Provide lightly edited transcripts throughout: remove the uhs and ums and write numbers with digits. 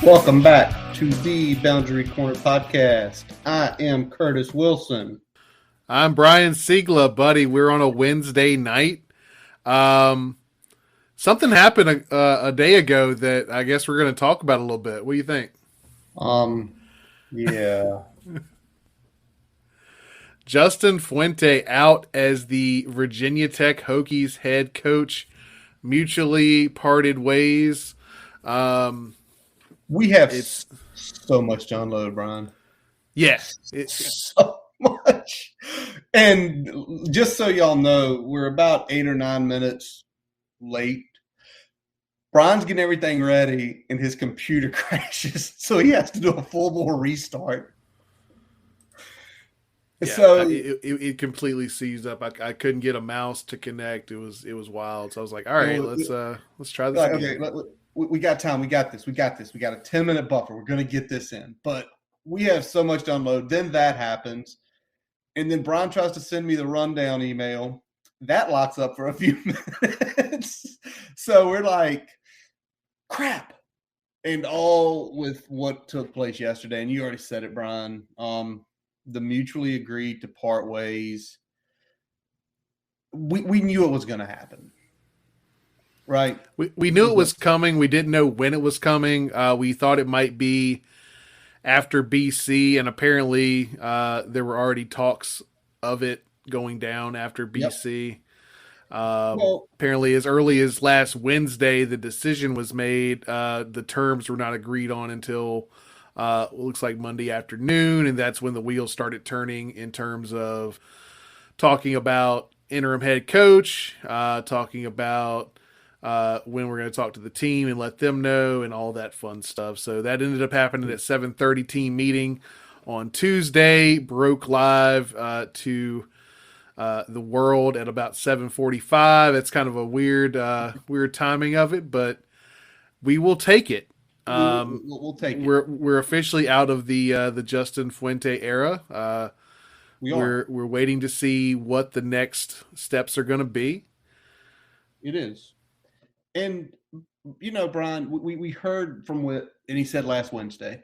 Welcome back to the Boundary Corner podcast. I am Curtis Wilson. I'm Brian Siegla, buddy. We're on a Wednesday night. Something happened a day ago that I guess we're going to talk about a little bit. What do you think? Yeah. Justin Fuente out as the Virginia Tech Hokies head coach. Mutually parted ways. We have so much to unload, Brian. Yes. So much. And just so y'all know, we're about 8 or 9 minutes late. Brian's getting everything ready, and his computer crashes, so he has to do a full-bore restart. Yeah, so it completely seized up. I couldn't get a mouse to connect. It was wild. So I was like, all right, let's try this again. Okay, we got time. We got this. We got a 10-minute buffer. We're going to get this in. But we have so much to unload. Then that happens. And then Brian tries to send me the rundown email. That locks up for a few minutes. So we're like, crap. And all with what took place yesterday. And you already said it, Brian. The mutually agreed to part ways. We knew it was going to happen. Right. We knew it was coming. We didn't know when it was coming. We thought it might be after BC, and apparently there were already talks of it going down after BC. Yep. Apparently as early as last Wednesday, the decision was made. The terms were not agreed on until looks like Monday afternoon, and that's when the wheels started turning in terms of talking about interim head coach, talking about when we're going to talk to the team and let them know and all that fun stuff. So that ended up happening at 7:30 team meeting on Tuesday, broke live to the world at about 7:45. It's kind of a weird timing of it, but we will take it. We'll take it. We're officially out of the Justin Fuente era. We're waiting to see what the next steps are going to be. It is. And, Brian, we heard from what, and he said last Wednesday,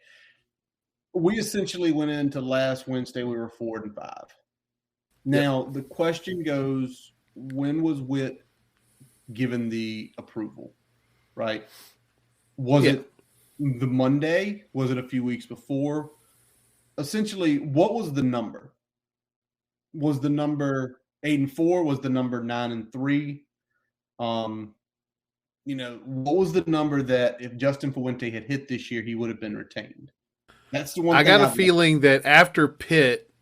we essentially went into last Wednesday, we were 4-5. Now, The question goes, when was Witt given the approval, right? Was it the Monday? Was it a few weeks before? Essentially, what was the number? Was the number 8-4? Was the number 9-3? What was the number that if Justin Fuente had hit this year, he would have been retained? That's the one. I got a feeling that after Pitt,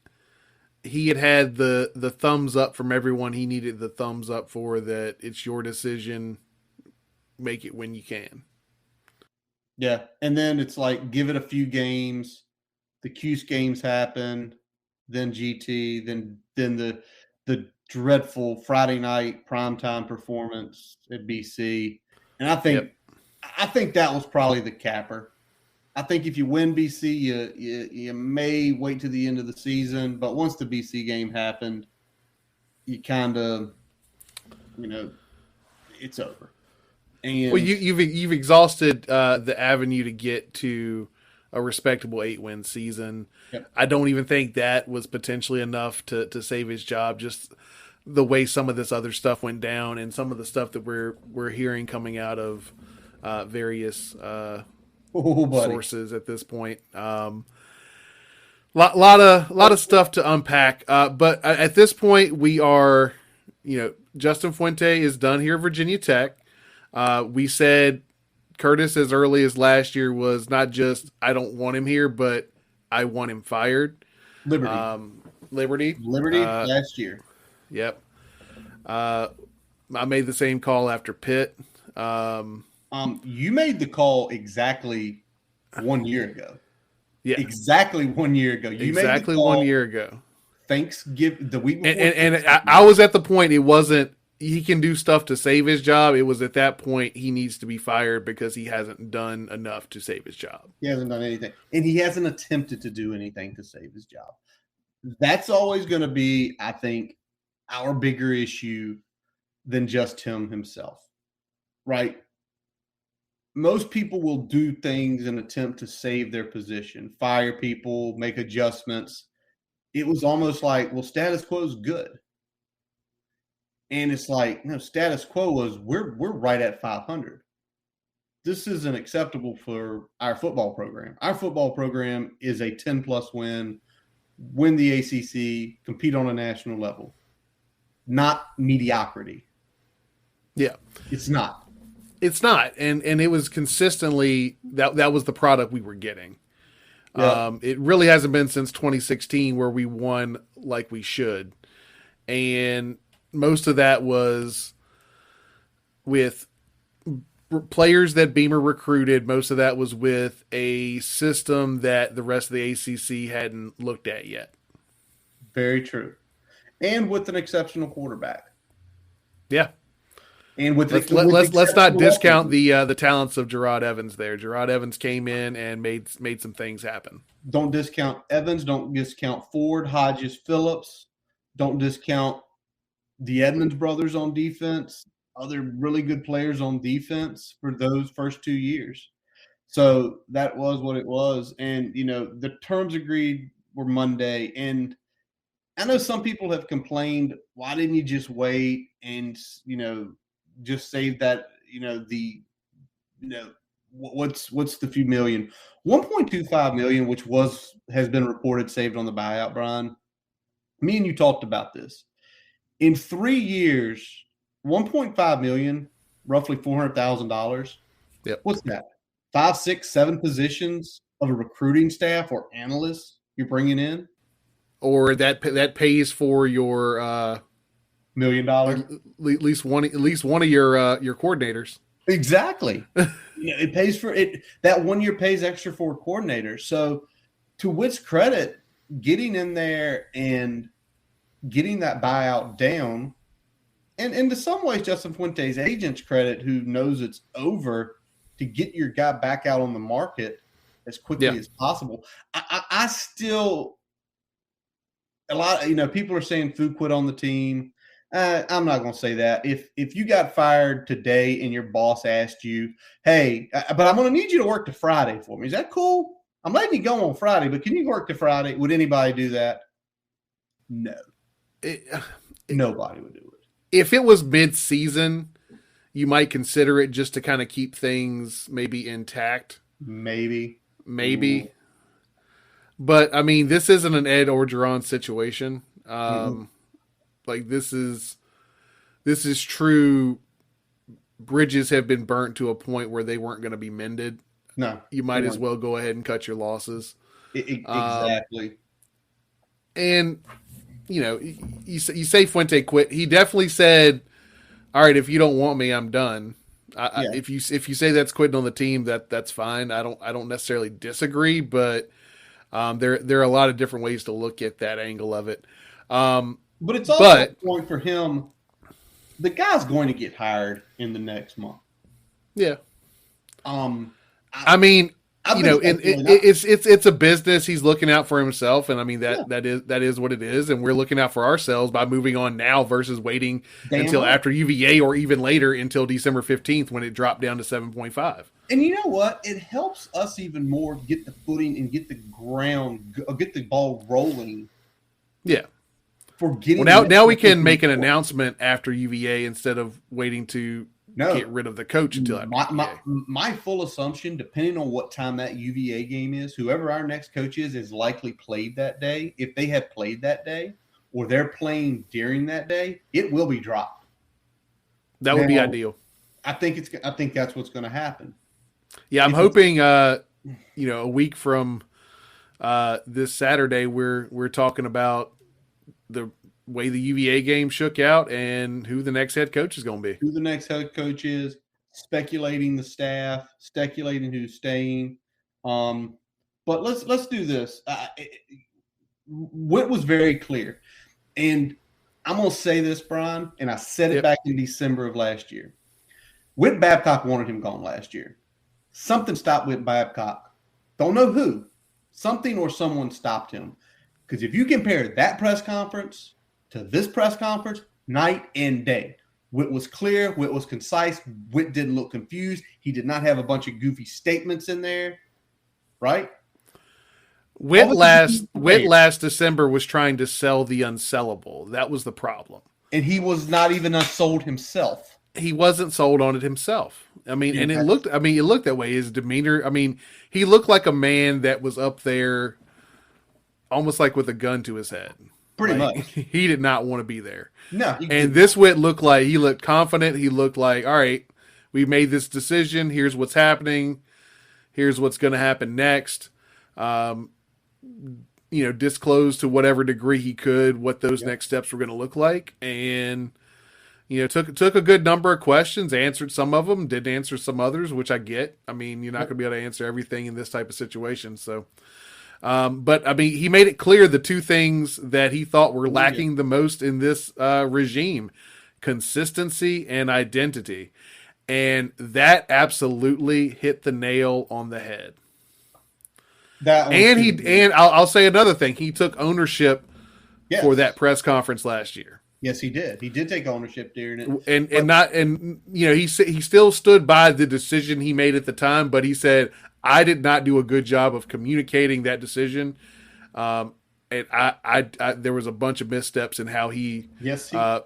he had the thumbs up from everyone he needed the thumbs up for, that it's your decision, make it when you can. Yeah, and then it's like, give it a few games. The Cuse games happen, then GT, then the dreadful Friday night primetime performance at BC. And I think that was probably the capper. I think if you win BC, you may wait to the end of the season, but once the BC game happened, you kind of, it's over. And well, you've exhausted the avenue to get to a respectable 8-win season. Yep. I don't even think that was potentially enough to save his job. Just the way some of this other stuff went down, and some of the stuff that we're hearing coming out of various sources at this point. Lot of stuff to unpack. But at this point, we are, Justin Fuente is done here at Virginia Tech. We said Curtis as early as last year was not just I don't want him here, but I want him fired. Liberty last year. Yep. I made the same call after Pitt. You made the call exactly 1 year ago. Yeah, exactly 1 year ago. You exactly made the call 1 year ago. Thanksgiving, the week before. And I was at the point. It wasn't he can do stuff to save his job. It was at that point he needs to be fired because he hasn't done enough to save his job. He hasn't done anything, and he hasn't attempted to do anything to save his job. That's always going to be, I think, our bigger issue than just him himself, right? most people will do things in an attempt to save their position, fire people, make adjustments. It was almost like, well, status quo is good. And it's like, no, status quo was we're right at 500. This isn't acceptable for our football program. Our football program is a 10-plus win the ACC, compete on a national level, not mediocrity. Yeah. It's not. It's not. And it was consistently that was the product we were getting. Yeah. It really hasn't been since 2016 where we won like we should. And most of that was with players that Beamer recruited. Most of that was with a system that the rest of the ACC hadn't looked at yet. Very true. And with an exceptional quarterback. Yeah. And with let's not discount the talents of Gerard Evans there. Gerard Evans came in and made some things happen. Don't discount Evans. Don't discount Ford, Hodges, Phillips. Don't discount the Edmonds brothers on defense. Other really good players on defense for those first 2 years. So that was what it was. And, the terms agreed were Monday. And I know some people have complained, why didn't you just wait and, just save that, what's the few million? 1.25 million, which has been reported saved on the buyout, Brian. Me and you talked about this. In 3 years, 1.5 million, roughly $400,000. Yep. What's that? 5, 6, 7 positions of a recruiting staff or analysts you're bringing in? Or that pays for your $1 million. At least one of your coordinators. Exactly. It pays for it. That 1 year pays extra for a coordinator. So, to Witt's credit, getting in there and getting that buyout down, and to some ways, Justin Fuente's agent's credit, who knows it's over, to get your guy back out on the market as quickly as possible. I still, a lot, people are saying Fu quit on the team. I'm not going to say that. If you got fired today and your boss asked you, hey, but I'm going to need you to work to Friday for me. Is that cool? I'm letting you go on Friday, but can you work to Friday? Would anybody do that? No. Nobody would do it. If it was mid-season, you might consider it just to kind of keep things maybe intact. Maybe. Ooh. But, I mean, this isn't an Ed Orgeron situation. Like, this is true. Bridges have been burnt to a point where they weren't going to be mended. No. You might as well go ahead and cut your losses. Exactly. And, you say Fuente quit. He definitely said, all right, if you don't want me, I'm done. If you say that's quitting on the team, that's fine. I don't necessarily disagree, but there are a lot of different ways to look at that angle of it. But it's also a point for him. The guy's going to get hired in the next month. Yeah. I mean, it's a business. He's looking out for himself, and I mean that is what it is, and we're looking out for ourselves by moving on now versus waiting until after UVA or even later until December 15th when it dropped down to 7.5. And you know what? It helps us even more get the footing and get the ball rolling. Yeah. For getting now we can make an announcement after UVA instead of waiting to get rid of the coach until after my full assumption, depending on what time that UVA game is, whoever our next coach is likely played that day. If they have played that day or they're playing during that day, it will be dropped. That would be ideal. I think that's what's going to happen. Yeah, I'm hoping a week from this Saturday we're talking about the way the UVA game shook out and who the next head coach is going to be. Who the next head coach is, speculating the staff, speculating who's staying. But let's do this. What was very clear, and I'm going to say this, Brian, and I said it back in December of last year. Whit Babcock wanted him gone last year. Something stopped Whit Babcock. Don't know who. Something or someone stopped him. Because if you compare that press conference to this press conference, night and day. Witt was clear. Witt was concise. Witt didn't look confused. He did not have a bunch of goofy statements in there, right? Witt last December was trying to sell the unsellable. That was the problem. And he was not even unsold himself. He wasn't sold on it himself. I mean, and it looked that way. His demeanor, I mean, he looked like a man that was up there almost like with a gun to his head. Pretty much. He did not want to be there. No. And this Witt looked like he looked confident. He looked like, all right, we made this decision. Here's what's happening. Here's what's going to happen next. Disclose to whatever degree he could what those next steps were going to look like. And, took a good number of questions, answered some of them, didn't answer some others, which I get. I mean, you're not going to be able to answer everything in this type of situation. So, but I mean, he made it clear the two things that he thought were lacking the most in this regime: consistency and identity. And that absolutely hit the nail on the head. I'll say another thing. He took ownership for that press conference last year. Yes, he did. He did take ownership during it. He still stood by the decision he made at the time, but he said, I did not do a good job of communicating that decision. And there was a bunch of missteps in how he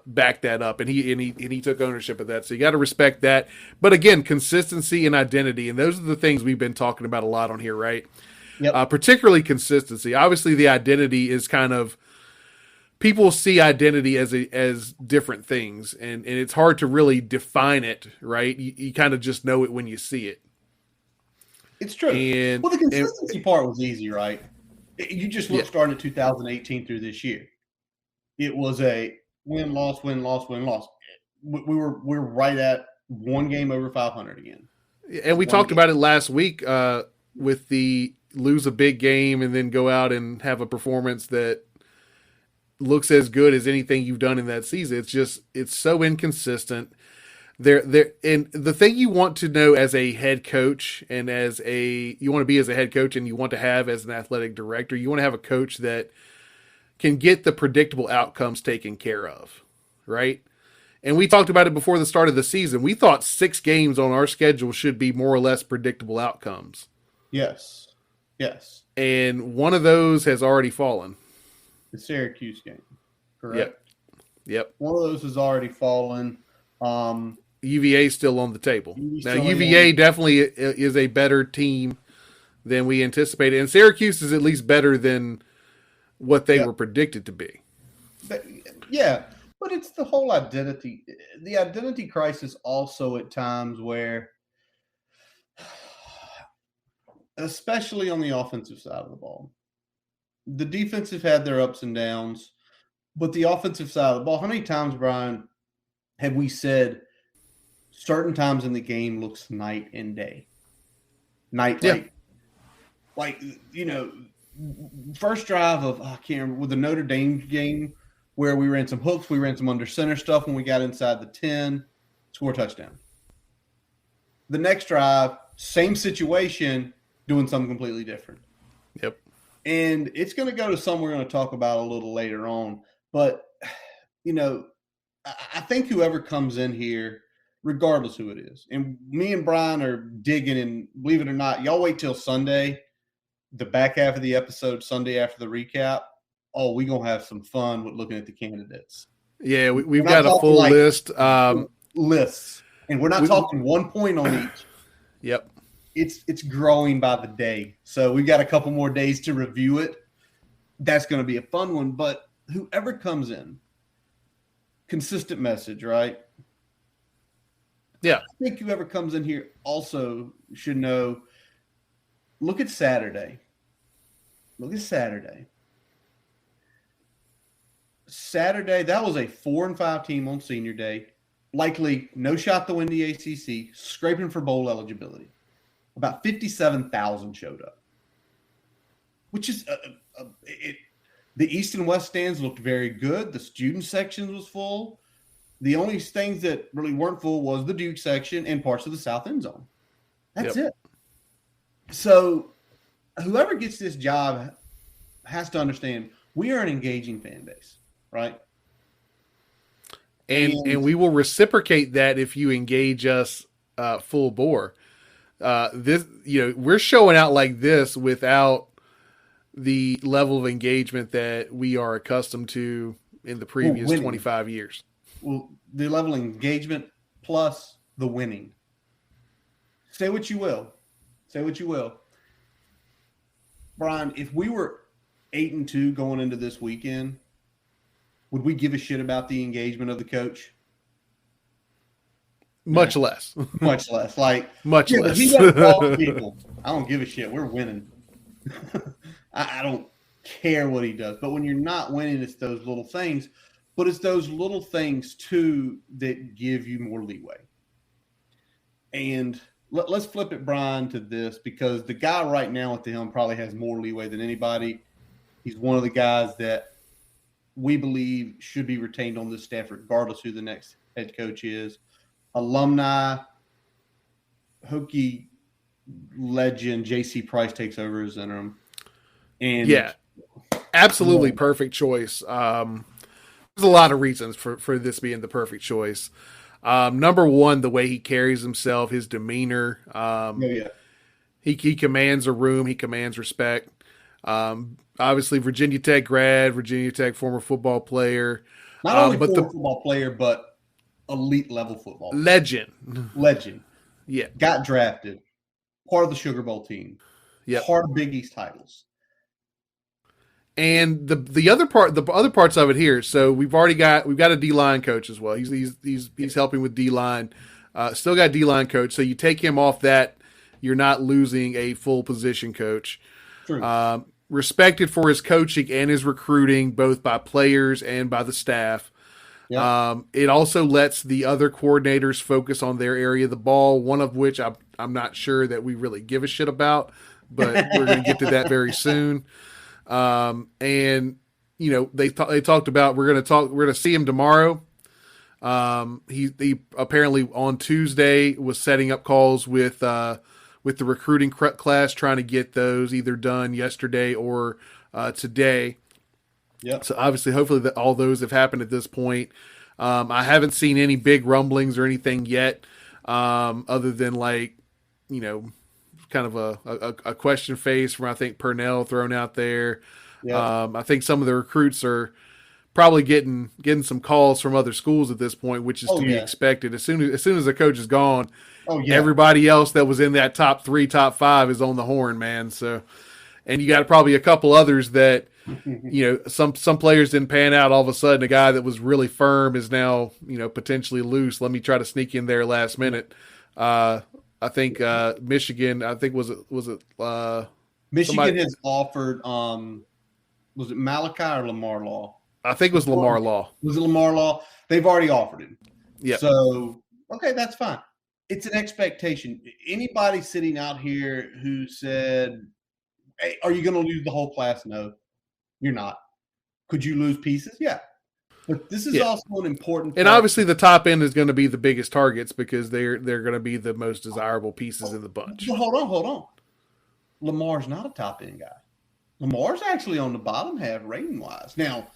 backed that up, and he took ownership of that. So you got to respect that. But again, consistency and identity, and those are the things we've been talking about a lot on here, right? Yep. Particularly consistency. Obviously, the identity is kind of, people see identity as different things, and it's hard to really define it, right? You kind of just know it when you see it. It's true. The consistency part was easy, right? You just look starting at 2018 through this year. It was a win, loss, win, loss, win, loss. We're right at one game over 500 again. And we talked about it last week with the lose a big game and then go out and have a performance that looks as good as anything you've done in that season. It's so inconsistent. And the thing you want to know as a head coach and you want to be as a head coach and you want to have as an athletic director, you want to have a coach that can get the predictable outcomes taken care of, right? And we talked about it before the start of the season. We thought 6 games on our schedule should be more or less predictable outcomes. Yes. And one of those has already fallen. The Syracuse game, correct? Yep. One of those has already fallen. UVA is still on the table. Now, UVA definitely is a better team than we anticipated. And Syracuse is at least better than what they were predicted to be. But it's the whole identity. The identity crisis also at times where, especially on the offensive side of the ball, the defense have had their ups and downs, but the offensive side of the ball, how many times, Brian, have we said certain times in the game looks night and day? First drive of, I can't remember, with the Notre Dame game where we ran some hooks, we ran some under center stuff when we got inside the 10, score a touchdown. The next drive, same situation, doing something completely different. Yep. And it's going to go to something we're going to talk about a little later on. But, I think whoever comes in here, regardless who it is, and me and Brian are digging, and believe it or not, y'all wait till Sunday, the back half of the episode, Sunday after the recap. Oh, we're going to have some fun with looking at the candidates. Yeah, we've got a full list. Lists. And we're not talking 1 point on each. Yep. It's growing by the day. So we've got a couple more days to review it. That's going to be a fun one. But whoever comes in, consistent message, right? Yeah. I think whoever comes in here also should know, look at Saturday. Saturday, that was a 4-5 team on senior day. Likely no shot to win the ACC, scraping for bowl eligibility. About 57,000 showed up, which is the East and West stands looked very good. The student section was full. The only things that really weren't full was the Duke section and parts of the South end zone. That's it. So whoever gets this job has to understand we are an engaging fan base, right? and And we will reciprocate that if you engage us full bore. This, we're showing out like this without the level of engagement that we are accustomed to in the we're previous winning. 25 years. Well, the level of engagement plus the winning. Say what you will. Say what you will. Brian, if we were 8-2 going into this weekend, would we give a shit about the engagement of the coach? Much less. Much less. Like, Much yeah, less. he doesn't call people. I don't give a shit. We're winning. I don't care what he does. But when you're not winning, it's those little things. But it's those little things, too, that give you more leeway. And let's flip it, Brian, to this, because the guy right now at the helm probably has more leeway than anybody. He's one of the guys that we believe should be retained on this staff, regardless who the next head coach is. Alumni, Hokie legend J.C. Price takes over as interim. And yeah, absolutely perfect choice. There's a lot of reasons for this being the perfect choice. Number one, the way he carries himself, his demeanor. He commands a room. He commands respect. Obviously, Virginia Tech grad, Virginia Tech former football player. Not only former football player, but elite level football player. Legend. Yeah. Got drafted. Part of the Sugar Bowl team. Yep. Part of Big East titles. And the other parts of it here. So we've got a D-line coach as well. He's helping with D-line. Still got D-line coach. So you take him off that, you're not losing a full position coach. True. Respected for his coaching and his recruiting, both by players and by the staff. Yep. It also lets the other coordinators focus on their area of the ball, one of which I'm not sure that we really give a shit about, but we're going to get to that very soon. And they talked about we're going to see him tomorrow. He apparently on Tuesday was setting up calls with the recruiting class, trying to get those either done yesterday or today. Yeah. So obviously, hopefully all those have happened at this point. I haven't seen any big rumblings or anything yet, other than kind of a question face from, I think, Purnell thrown out there. Yeah. I think some of the recruits are probably getting some calls from other schools at this point, which is to be expected. As soon as the coach is gone, everybody else that was in that top 3, top 5 is on the horn, man. So, and you got probably a couple others that, some players didn't pan out. All of a sudden, a guy that was really firm is now, potentially loose. Let me try to sneak in there last minute. I think Michigan. I think was it Michigan has offered. Was it Malachi or Lamar Law? I think it was Lamar Law. Was it Lamar Law? They've already offered him. Yeah. So okay, that's fine. It's an expectation. Anybody sitting out here who said, "Hey, are you going to lose the whole class?" No, you're not. Could you lose pieces? Yeah. But this is also an important part. And obviously the top end is going to be the biggest targets because they're going to be the most desirable pieces in the bunch. Well, hold on. Lamar's not a top end guy. Lamar's actually on the bottom half rating wise. Now,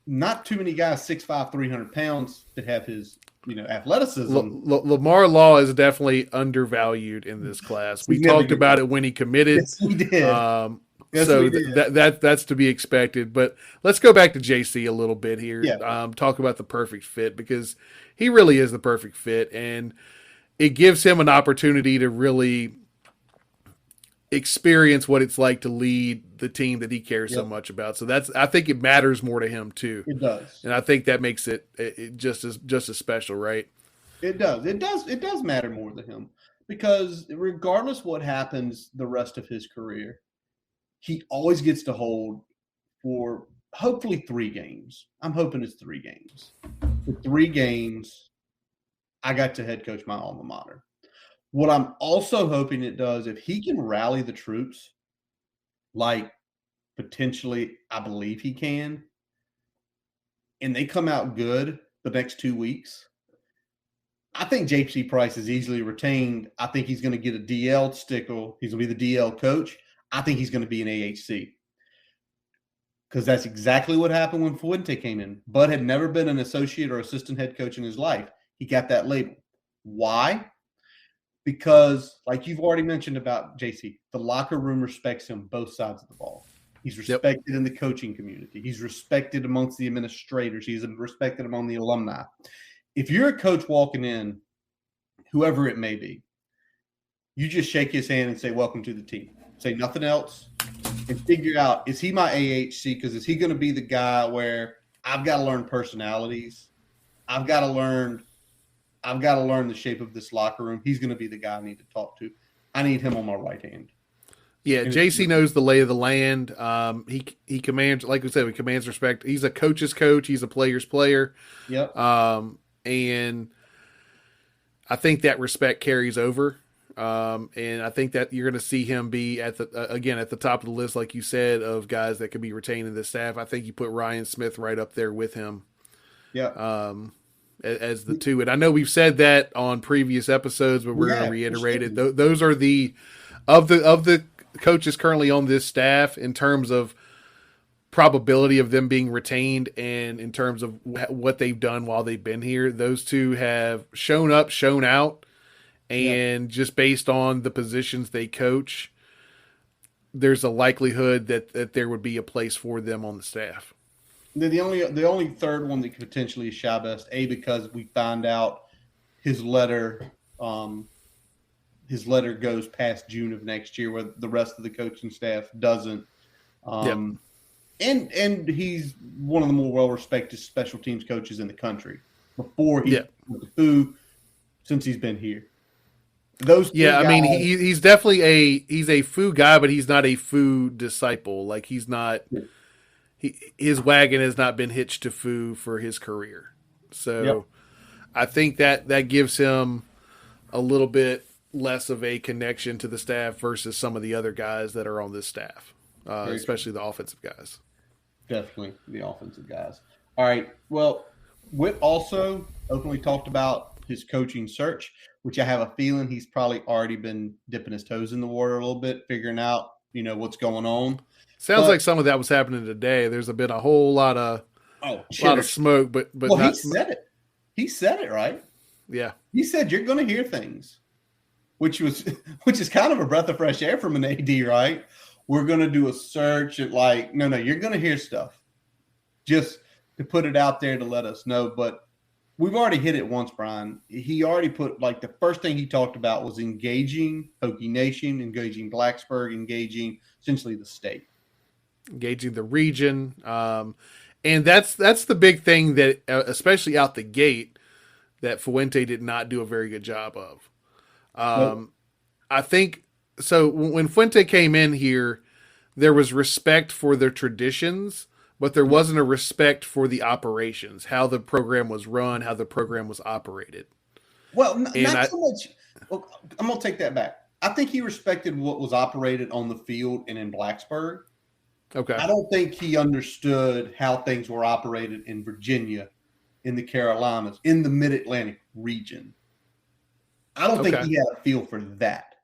not too many guys 6'5", 300 pounds that have his athleticism. Lamar Law is definitely undervalued in this class. We talked about it when he committed. Yes, we did. So that's to be expected. But let's go back to JC a little bit here. Yeah. Talk about the perfect fit, because he really is the perfect fit, and it gives him an opportunity to really experience what it's like to lead the team that he cares so much about. So I think it matters more to him too. It does, and I think that makes it just as special, right? It does. It does matter more to him, because regardless what happens the rest of his career, he always gets to hold for hopefully 3 games. I'm hoping it's 3 games. For 3 games, I got to head coach my alma mater. What I'm also hoping it does, if he can rally the troops, like potentially I believe he can, and they come out good the next 2 weeks, I think J.C. Price is easily retained. I think he's going to get a DL stickle. He's going to be the DL coach. I think he's going to be an AHC. because that's exactly what happened when Fuente came in. Bud had never been an associate or assistant head coach in his life. He got that label. Why? Because, like you've already mentioned about JC, the locker room respects him both sides of the ball. He's respected in the coaching community. He's respected amongst the administrators. He's respected among the alumni. If you're a coach walking in, whoever it may be, you just shake his hand and say, welcome to the team. Say nothing else and figure out, is he my AHC? Because is he going to be the guy where I've got to learn personalities? I've got to learn the shape of this locker room. He's going to be the guy I need to talk to. I need him on my right hand. Yeah, JC knows the lay of the land. He commands, like we said, he commands respect. He's a coach's coach. He's a player's player. Yep. And I think that respect carries over. And I think that you're going to see him be at the top of the list, like you said, of guys that could be retained in the staff. I think you put Ryan Smith right up there with him. Yeah. As the two. And I know we've said that on previous episodes, but we're going to reiterate it. Those are of the coaches currently on this staff in terms of probability of them being retained and in terms of what they've done while they've been here. Those two have shown up, shown out, and just based on the positions they coach, there's a likelihood that there would be a place for them on the staff. The only third one that could potentially is Shabest, because we found out his letter goes past June of next year, where the rest of the coaching staff doesn't. And he's one of the more well-respected special teams coaches in the country before he went to Foo, since he's been here. I mean, he's definitely he's a Foo guy, but he's not a Foo disciple. Like, he's not. His wagon has not been hitched to Foo for his career. So I think that gives him a little bit less of a connection to the staff versus some of the other guys that are on this staff, especially the offensive guys. Definitely the offensive guys. All right. Well, Whit also openly talked about his coaching search, which I have a feeling he's probably already been dipping his toes in the water a little bit, figuring out, what's going on. Sounds like some of that was happening today. There's been a whole lot of smoke, but he said it. He said it, right? Yeah. He said you're going to hear things, which is kind of a breath of fresh air from an AD, right? We're going to do a search at no, you're going to hear stuff, just to put it out there to let us know. But we've already hit it once, Brian. He already put the first thing he talked about was engaging Hokie Nation, engaging Blacksburg, engaging essentially the state. Engaging the region, and that's the big thing that, especially out the gate, that Fuente did not do a very good job of. I think so. When Fuente came in here, there was respect for their traditions, but there wasn't a respect for the operations, how the program was run, how the program was operated. Well, not so much. Well, I'm gonna take that back. I think he respected what was operated on the field and in Blacksburg. Okay. I don't think he understood how things were operated in Virginia, in the Carolinas, in the Mid-Atlantic region. I don't think he had a feel for that.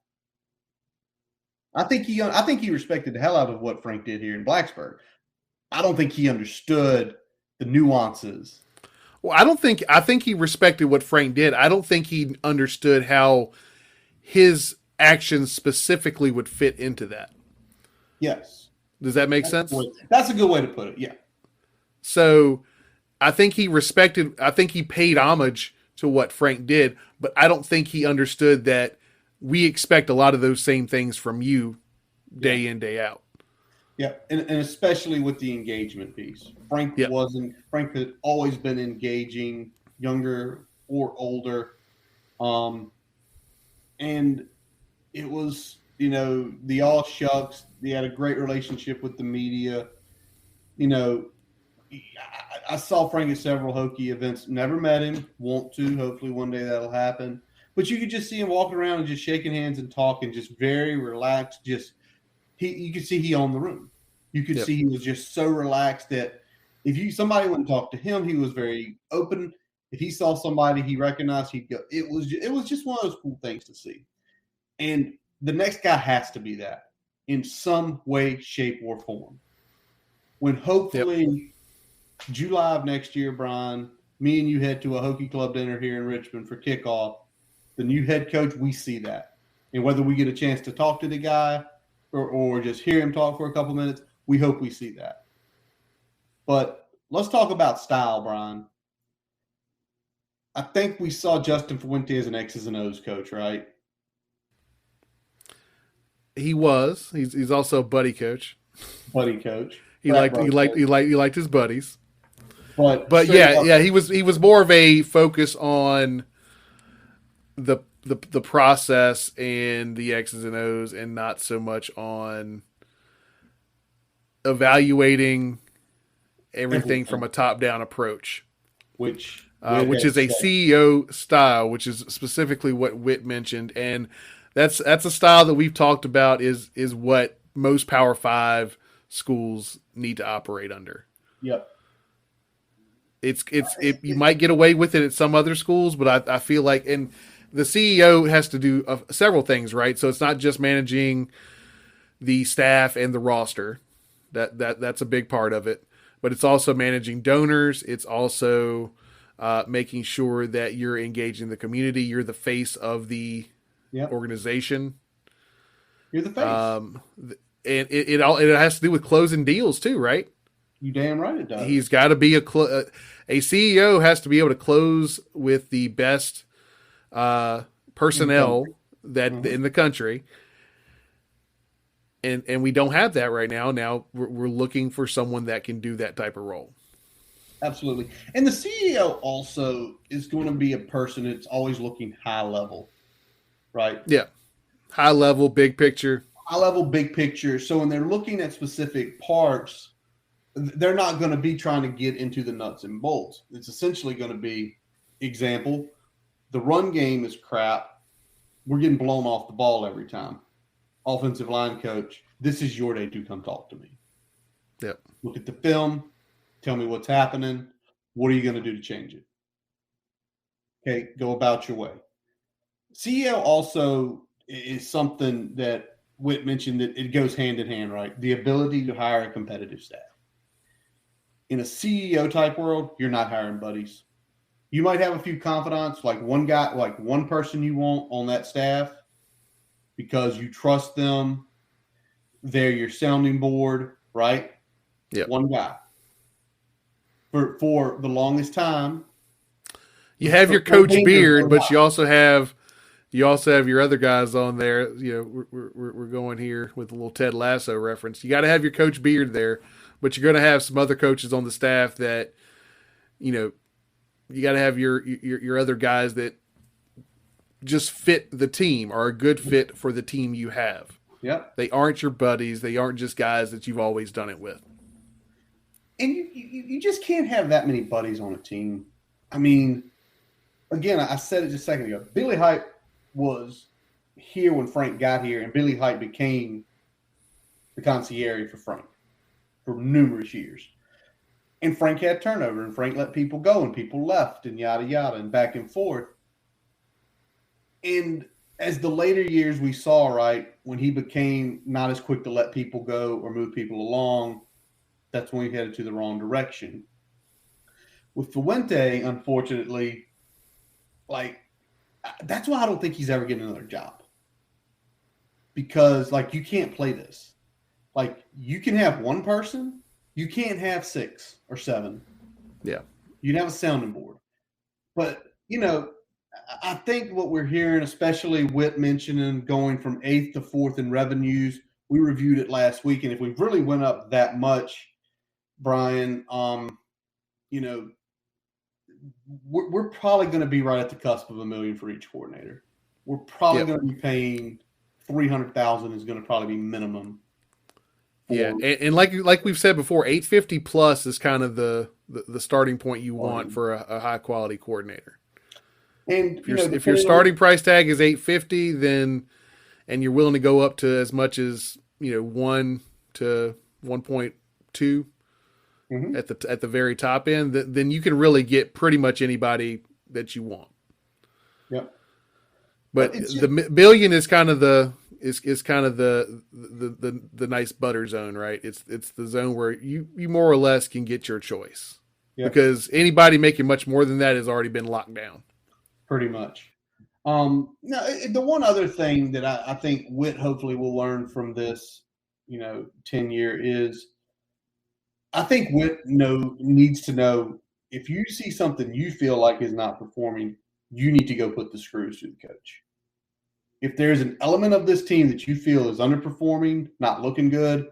I think he respected the hell out of what Frank did here in Blacksburg. I don't think he understood the nuances. Well, I think he respected what Frank did. I don't think he understood how his actions specifically would fit into that. Yes. Does that make sense? That's a good way to put it, yeah. So I think he paid homage to what Frank did, but I don't think he understood that we expect a lot of those same things from you day in, day out. Yeah, and especially with the engagement piece. Frank had always been engaging, younger or older. And it was, the all shucks. He had a great relationship with the media. I saw Frank at several Hokie events. Never met him. Want to. Hopefully one day that'll happen. But you could just see him walking around and just shaking hands and talking, just very relaxed. You could see he owned the room. You could see he was just so relaxed that if somebody went and talked to him, he was very open. If he saw somebody he recognized, he'd go. It was just one of those cool things to see. And the next guy has to be that in some way, shape, or form. when Yep. hopefully July of next year, Brian, me and you head to a Hokie Club dinner here in Richmond for kickoff, the new head coach, we see that. And whether we get a chance to talk to the guy or just hear him talk for a couple minutes, we hope we see that. But let's talk about style, Brian. I think we saw Justin Fuente as an X's and O's coach, right? He was. He's also a buddy coach. Buddy coach. He liked his buddies. But But yeah, he was more of a focus on the process and the X's and O's, and not so much on evaluating everything from a top down approach, which is a CEO style, which is specifically what Witt mentioned, and that's a style that we've talked about is what most Power 5 schools need to operate under. Yep. You might get away with it at some other schools, but I feel like, and the CEO has to do several things, right? So it's not just managing the staff and the roster. That's a big part of it, but it's also managing donors. It's also making sure that you're engaging the community. You're the face of the organization. You're the face. And it has to do with closing deals too, right? You damn right it does. He's got to be a CEO has to be able to close with the best personnel that in the country. And we don't have that right now. Now we're looking for someone that can do that type of role. Absolutely. And the CEO also is going to be a person that's always looking high level, right? Yeah. High level, big picture. High level, big picture. So when they're looking at specific parts, they're not going to be trying to get into the nuts and bolts. It's essentially going to be, example, the run game is crap. We're getting blown off the ball every time. Offensive line coach, this is your day to come talk to me. Yep. Look at the film. Tell me what's happening. What are you going to do to change it? Okay, go about your way. CEO also is something that Witt mentioned, that it goes hand in hand, right? The ability to hire a competitive staff. In a CEO type world, you're not hiring buddies. You might have a few confidants, like one guy, like one person you want on that staff because you trust them. They're your sounding board, right? Yeah. One guy. For the longest time, you have your Coach Beard, but you also have your other guys on there. You know, we're going here with a little Ted Lasso reference. You got to have your Coach Beard there, but you're going to have some other coaches on the staff that, you know, you got to have your other guys that just fit the team, are a good fit for the team you have. Yep. They aren't your buddies. They aren't just guys that you've always done it with. And you just can't have that many buddies on a team. I mean, again, I said it just a second ago. Billy Hype was here when Frank got here, and Billy Hype became the concierge for Frank for numerous years. And Frank had turnover, and Frank let people go, and people left, and yada, yada, and back and forth. And as the later years we saw, right, when he became not as quick to let people go or move people along, that's when he headed to the wrong direction. With Fuente, unfortunately, like, that's why I don't think he's ever getting another job. Because, like, you can't play this. Like, you can have one person, you can't have 6 or 7. Yeah. You'd have a sounding board. But, you know, I think what we're hearing, especially Witt mentioning going from 8th to 4th in revenues, we reviewed it last week, and if we really went up that much, Brian, you know, we're probably going to be right at the cusp of $1 million for each coordinator. We're probably going to be paying $300,000 is going to probably be minimum. Yeah, and like we've said before, $850 plus is kind of the starting point you want for a high quality coordinator. And if your starting price tag is $850, then and you're willing to go up to as much as 1 to 1.2 at the very top end, then you can really get pretty much anybody that you want. Yep. But But it's just, the billion is kind of is kind of the nice butter zone, right? It's the zone where you more or less can get your choice yeah, because anybody making much more than that has already been locked down. pretty much. No, the one other thing that I think Witt hopefully will learn from this, 10-year is I think Witt needs to know if you see something you feel like is not performing, you need to go put the screws to the coach. If there's an element of this team that you feel is underperforming, not looking good,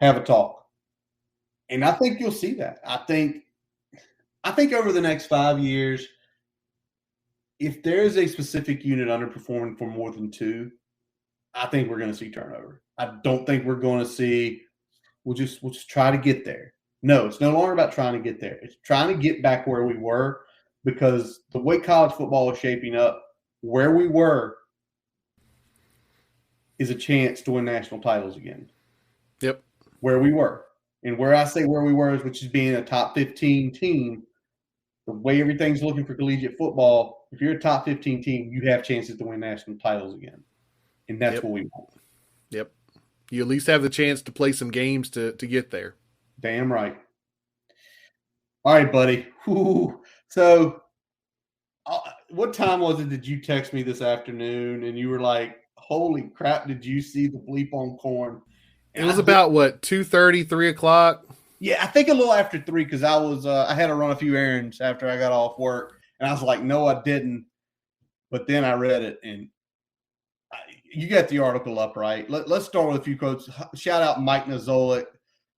have a talk. And I think you'll see that. I think over the next 5 years, if there's a specific unit underperforming for more than two, I think we're going to see turnover. I don't think we're going to see. We'll just try to get there. No, it's no longer about trying to get there. It's trying to get back where we were, because the way college football is shaping up, where we were is a chance to win national titles again. Yep. Where we were. And where I say where we were is, which is being a top 15 team, the way everything's looking for collegiate football, if you're a top 15 team, you have chances to win national titles again. And that's what we want. Yep. You at least have the chance to play some games to get there. Damn right. All right, buddy. Whew. So what time was it did you text me this afternoon and you were like, holy crap, did you see the bleep on corn? And it was about, 2:30, 3 o'clock? Yeah, I think a little after 3, because I had to run a few errands after I got off work. And I was like, no, I didn't. But then I read it, and you got the article up, right? Let's start with a few quotes. Shout out Mike Nozolik.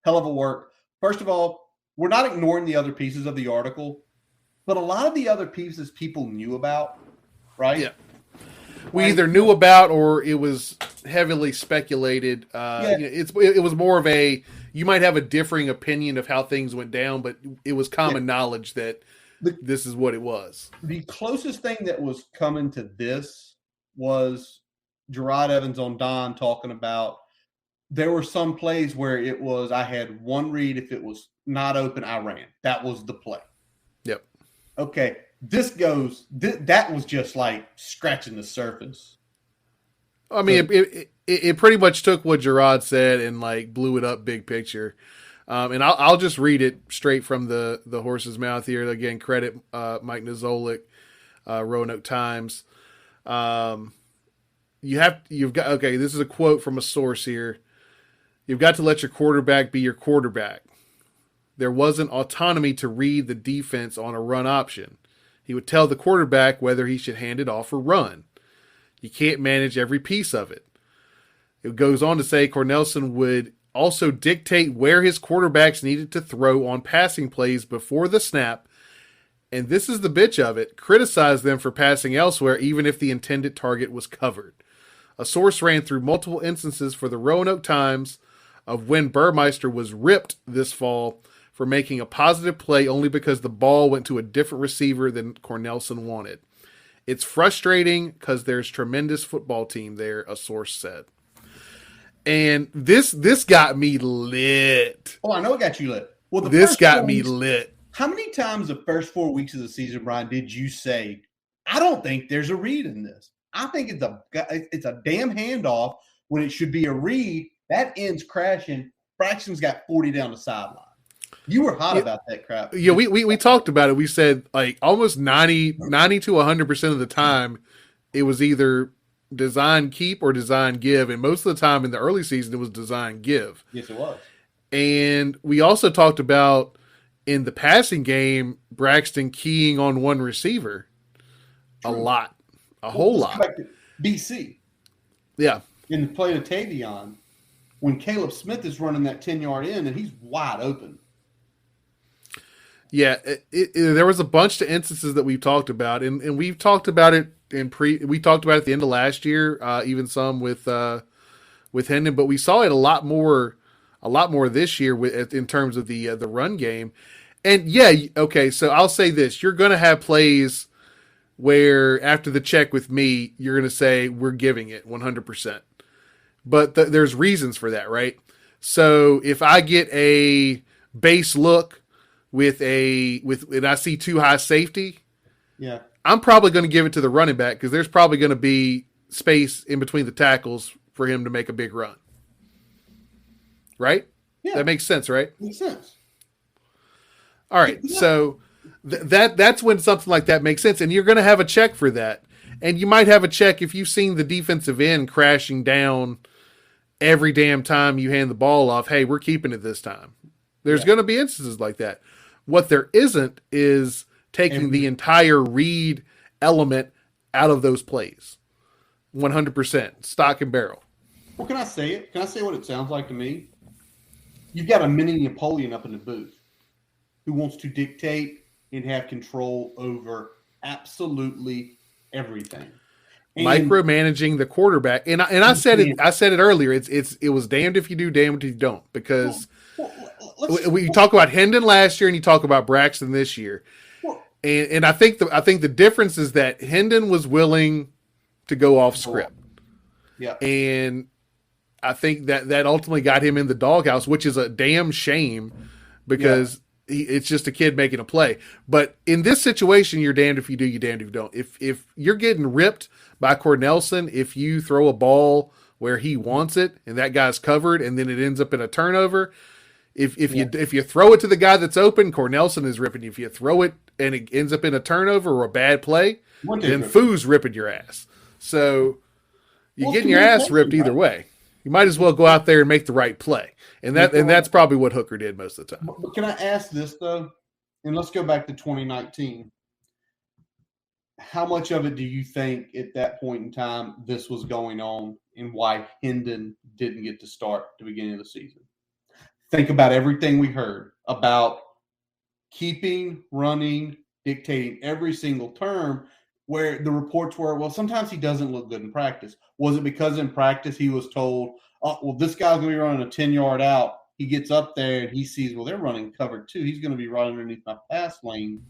Hell of a work. First of all, we're not ignoring the other pieces of the article, but a lot of the other pieces people knew about, right? Yeah. We either knew about or it was heavily speculated. It was more of a, you might have a differing opinion of how things went down, but it was common knowledge that this is what it was. The closest thing that was coming to this was Gerard Evans on Don talking about there were some plays where it was, I had one read. If it was not open, I ran. That was the play. Yep. Okay. That was just like scratching the surface. I mean, it pretty much took what Gerard said and like blew it up big picture. And I'll just read it straight from the horse's mouth here. Again, credit Mike Nozolik, Roanoke Times. You've got, okay, this is a quote from a source here. You've got to let your quarterback be your quarterback. There wasn't autonomy to read the defense on a run option. He would tell the quarterback whether he should hand it off or run. You can't manage every piece of it. It goes on to say Cornelsen would also dictate where his quarterbacks needed to throw on passing plays before the snap, and this is the bitch of it, criticize them for passing elsewhere even if the intended target was covered. A source ran through multiple instances for the Roanoke Times of when Burmeister was ripped this fall for making a positive play only because the ball went to a different receiver than Cornelsen wanted. It's frustrating because there's tremendous football team there, a source said. And this got me lit. Oh, I know it got you lit. Well, this got me lit. How many times the first 4 weeks of the season, Brian, did you say, I don't think there's a read in this? I think it's a damn handoff when it should be a read. That ends crashing. Braxton's got 40 down the sideline. You were hot about that crap. Yeah, we talked about it. We said like almost 90 to 100% of the time it was either design keep or design give. And most of the time in the early season, it was design give. Yes, it was. And we also talked about in the passing game, Braxton keying on one receiver a lot, whole lot. BC. Yeah. In the play to Tavion, when Caleb Smith is running that 10-yard in and he's wide open. Yeah, there was a bunch of instances that we've talked about, and we've talked about it we talked about it at the end of last year, even some with Hendon, but we saw it a lot more this year in terms of the run game. And yeah, okay, so I'll say this: you're going to have plays where after the check with me, you're going to say we're giving it 100%, but there's reasons for that, right? So if I get a base look and I see too high safety, yeah, I'm probably going to give it to the running back because there's probably going to be space in between the tackles for him to make a big run. Right? Yeah, That makes sense, right? makes sense. All right. Yeah. So that's when something like that makes sense, and you're going to have a check for that, and you might have a check if you've seen the defensive end crashing down every damn time you hand the ball off. Hey, we're keeping it this time. There's going to be instances like that. What there isn't is taking the entire read element out of those plays. 100%. Stock and barrel. Well, can I say it? Can I say what it sounds like to me? You've got a mini Napoleon up in the booth who wants to dictate and have control over absolutely everything. And micromanaging the quarterback. And I said it earlier. It was damned if you do, damned if you don't. Because we talk about Hendon last year and you talk about Braxton this year. And I think the difference is that Hendon was willing to go off script. Yeah. And I think that ultimately got him in the doghouse, which is a damn shame because it's just a kid making a play. But in this situation, you're damned if you do, you're damned if you don't. If you're getting ripped by Cornelson, if you throw a ball where he wants it and that guy's covered and then it ends up in a turnover, if you throw it to the guy that's open, Cornelson is ripping you. If you throw it and it ends up in a turnover or a bad play, then Foo's ripping your ass. So you're getting your ass ripped either way. You might as well go out there and make the right play. And that's probably what Hooker did most of the time. But can I ask this, though? And let's go back to 2019. How much of it do you think at that point in time this was going on and why Hendon didn't get to start at the beginning of the season? Think about everything we heard about keeping, running, dictating every single term, where the reports were, well, sometimes he doesn't look good in practice. Was it because in practice he was told, oh, well, this guy's going to be running a 10-yard out. He gets up there and he sees, well, they're running cover two. He's going to be right underneath my pass lane.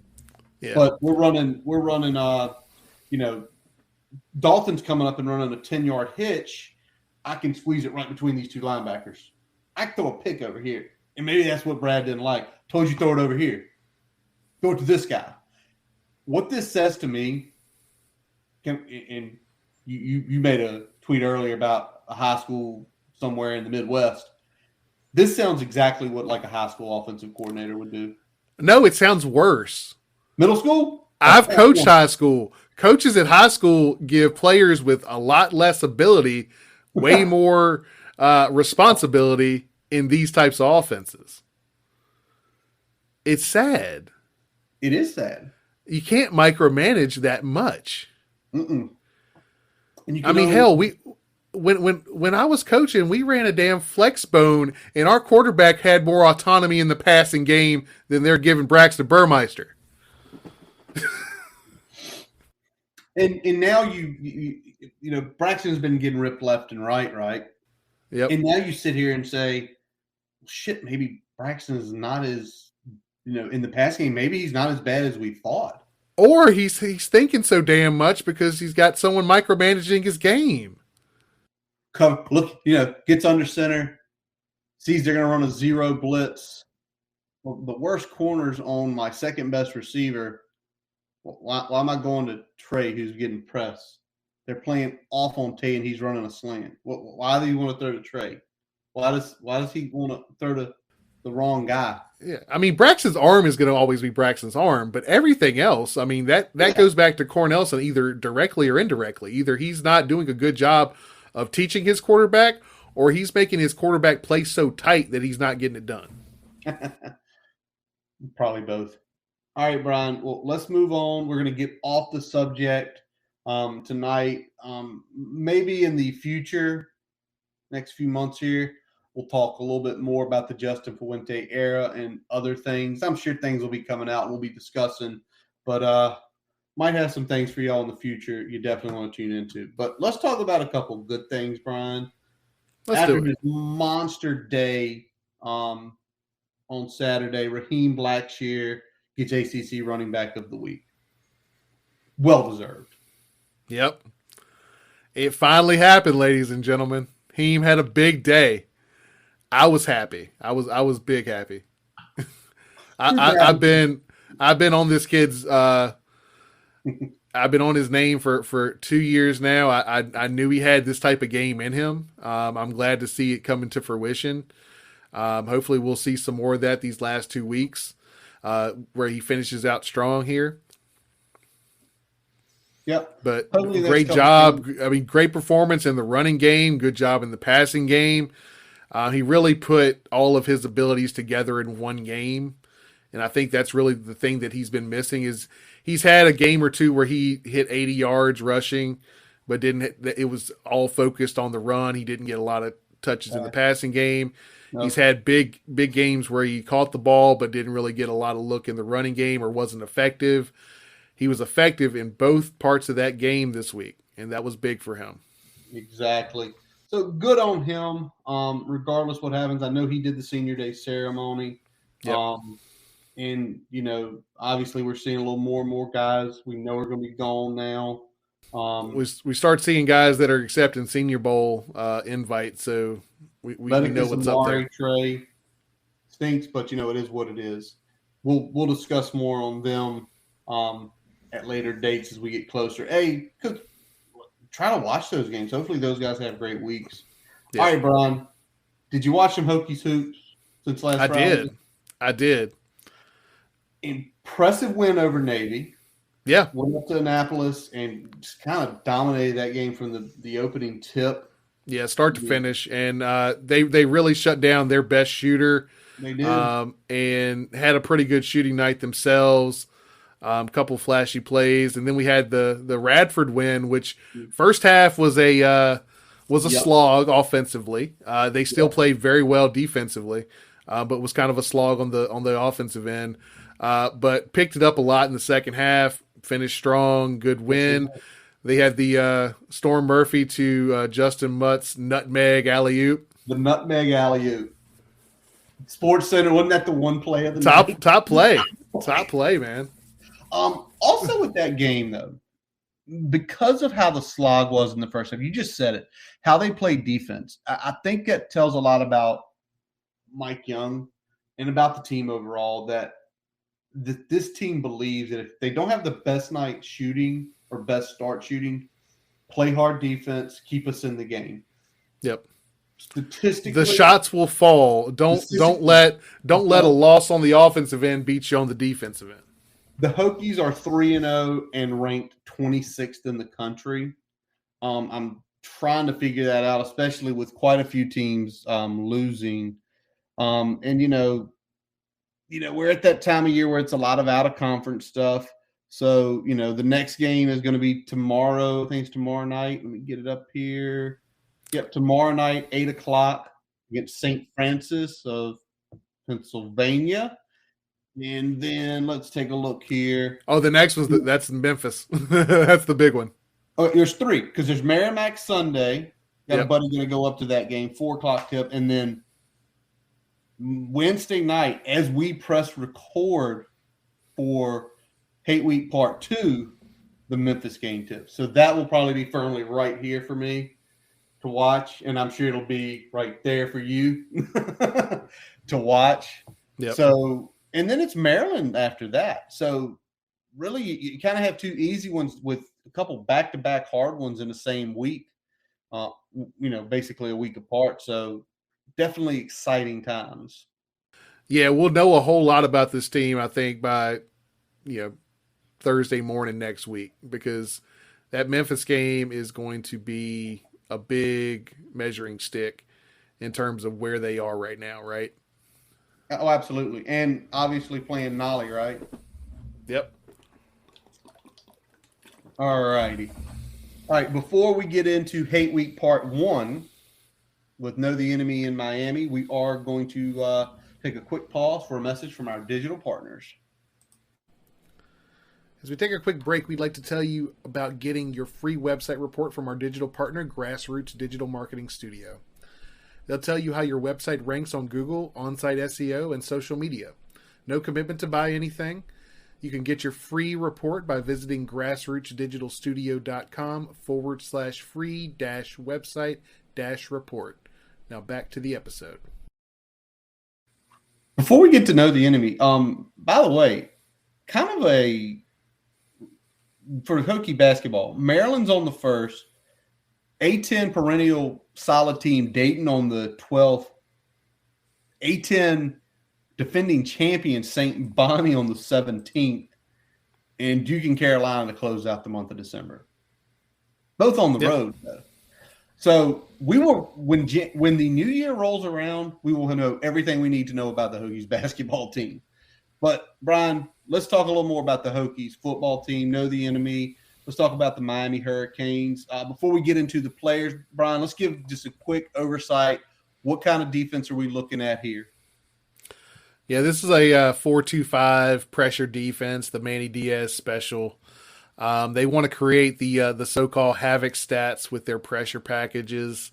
Yeah. But we're running, Dalton's coming up and running a 10-yard hitch. I can squeeze it right between these two linebackers. I can throw a pick over here. And maybe that's what Brad didn't like. Told you throw it over here. Throw it to this guy. What this says to me, and you made a tweet earlier about a high school somewhere in the Midwest. This sounds exactly what like a high school offensive coordinator would do. No, it sounds worse. Middle school? I've coached high school. Coaches at high school give players with a lot less ability way more responsibility in these types of offenses. It's sad. It is sad. You can't micromanage that much. Mm-mm. Hell, when I was coaching, we ran a damn flex bone, and our quarterback had more autonomy in the passing game than they're giving Braxton Burmeister. and now you Braxton's been getting ripped left and right? Yep. And now you sit here and say, shit, maybe Braxton is not as, in the pass game, maybe he's not as bad as we thought. Or he's thinking so damn much because he's got someone micromanaging his game. Gets under center, sees they're going to run a zero blitz. Well, the worst corner's on my second best receiver. Why am I going to Trey, who's getting pressed? They're playing off on Tay, and he's running a slant. Why do you want to throw to Trey? Why does he want to throw to the wrong guy? Yeah, Braxton's arm is going to always be Braxton's arm, but everything else, that goes back to Cornelson either directly or indirectly. Either he's not doing a good job of teaching his quarterback, or he's making his quarterback play so tight that he's not getting it done. Probably both. All right, Brian. Well, let's move on. We're going to get off the subject tonight. Maybe in the future, next few months here, we'll talk a little bit more about the Justin Fuente era and other things. I'm sure things will be coming out and we'll be discussing, but might have some things for y'all in the future you definitely want to tune into. But let's talk about a couple good things, Brian. After this monster day on Saturday, Raheem Blackshear gets ACC running back of the week. Well-deserved. Yep. It finally happened, ladies and gentlemen. Raheem had a big day. I was happy. I was big happy. I've been on this kid's I've been on his name for 2 years now. I knew he had this type of game in him. I'm glad to see it coming to fruition. Hopefully, we'll see some more of that these last 2 weeks, where he finishes out strong here. Yep. But Hopefully next great couple job. games. I mean, great performance in the running game. Good job in the passing game. He really put all of his abilities together in one game, and I think that's really the thing that he's been missing. Is he's had a game or two where he hit 80 yards rushing, but didn't. It was all focused on the run. He didn't get a lot of touches in the passing game. He's Nope. had big games where he caught the ball but didn't really get a lot of look in the running game or wasn't effective. He was effective in both parts of that game this week, and that was big for him. Exactly. So good on him. Regardless what happens, I know he did the senior day ceremony. Yep. Um, and obviously we're seeing a little more and more guys we know are going to be gone now. We start seeing guys that are accepting Senior Bowl invites, so we know Leviticus what's up Amari there. Trey stinks, but it is what it is. We'll discuss more on them at later dates as we get closer. Hey, try to watch those games. Hopefully those guys have great weeks. Yeah. All right, Brian. Did you watch some Hokies hoops since last Friday? I did. Impressive win over Navy. Yeah. Went up to Annapolis and just kind of dominated that game from the opening tip. Yeah, start to finish, and they really shut down their best shooter. They did. And had a pretty good shooting night themselves. Couple flashy plays, and then we had the Radford win, which first half was a slog offensively. They still played very well defensively, but was kind of a slog on the offensive end. But picked it up a lot in the second half. Finished strong, good win. They had the Storm Murphy to Justin Mutt's nutmeg alley-oop. The nutmeg alley-oop. Sports Center, wasn't that the one play of the night? Top play, man. Also with that game though, because of how the slog was in the first half, you just said it, how they played defense. I think that tells a lot about Mike Young and about the team overall, that this team believes that if they don't have the best night shooting or best start shooting, play hard defense, keep us in the game. Yep. Statistically, the shots will fall. Don't let a loss on the offensive end beat you on the defensive end. The Hokies are 3-0 and ranked 26th in the country. I'm trying to figure that out, especially with quite a few teams losing. And we're at that time of year where it's a lot of out of conference stuff. So the next game is going to be tomorrow. I think it's tomorrow night. Let me get it up here. Yep, tomorrow night, 8:00 against St. Francis of Pennsylvania. And then let's take a look here. Oh, the next was that's Memphis. That's the big one. Oh, there's three, because there's Merrimack Sunday. Got Yep. a buddy going to go up to that game, 4:00 tip. And then Wednesday night, as we press record for Hate Week Part 2, the Memphis game tip. So that will probably be firmly right here for me to watch. And I'm sure it'll be right there for you to watch. Yep. So, and then it's Maryland after that. So really, you kind of have two easy ones with a couple back-to-back hard ones in the same week, basically a week apart. So definitely exciting times. Yeah, we'll know a whole lot about this team, I think, by Thursday morning next week, because that Memphis game is going to be a big measuring stick in terms of where they are right now, right? Oh, absolutely. And obviously playing Nolly, right? Yep. All righty. All right, before we get into Hate Week Part 1 with Know the Enemy in Miami, we are going to take a quick pause for a message from our digital partners. As we take a quick break, we'd like to tell you about getting your free website report from our digital partner, Grassroots Digital Marketing Studio. They'll tell you how your website ranks on Google, on-site SEO, and social media. No commitment to buy anything. You can get your free report by visiting grassrootsdigitalstudio.com/free-website-report. Now back to the episode. Before we get to Know the Enemy, by the way, kind of a for Hokie basketball, Maryland's on the first, A10 perennial solid team, Dayton on the 12th, A10 defending champion St. Bonnie on the 17th, and Duke and Carolina to close out the month of December. Both on the Yep. road, though. So we will when the new year rolls around, we will know everything we need to know about the Hokies basketball team. But Brian, let's talk a little more about the Hokies football team. Know the enemy. Let's talk about the Miami Hurricanes. Before we get into the players, Brian, let's give just a quick oversight. What kind of defense are we looking at here? Yeah, this is a 4-2-5 pressure defense, the Manny Diaz special. They want to create the so-called havoc stats with their pressure packages.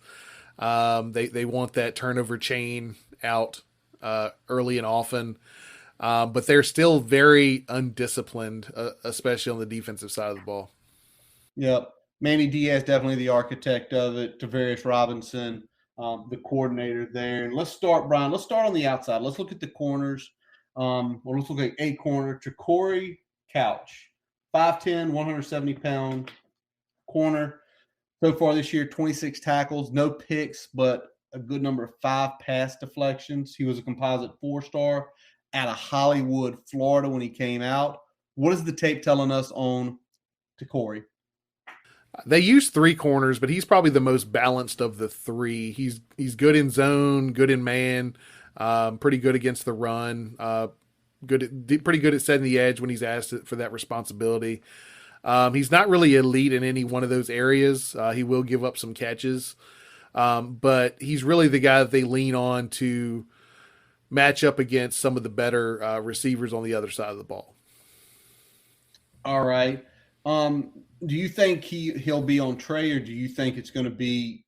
They want that turnover chain out early and often, but they're still very undisciplined, especially on the defensive side of the ball. Yep. Manny Diaz, definitely the architect of it. Tavarius Robinson, the coordinator there. And let's start, Brian. Let's start on the outside. Let's look at the corners. Let's look at a corner. Tricori Couch, 5'10", 170-pound corner. So far this year, 26 tackles, no picks, but a good number of 5 pass deflections. He was a composite 4-star out of Hollywood, Florida when he came out. What is the tape telling us on Tricori? They use 3 corners, but he's probably the most balanced of the 3. He's good in zone, good in man, pretty good against the run, pretty good at setting the edge when he's asked for that responsibility. He's not really elite in any one of those areas. He will give up some catches, but he's really the guy that they lean on to match up against some of the better receivers on the other side of the ball. All right. Do you think he'll be on Trey, or do you think it's going to be,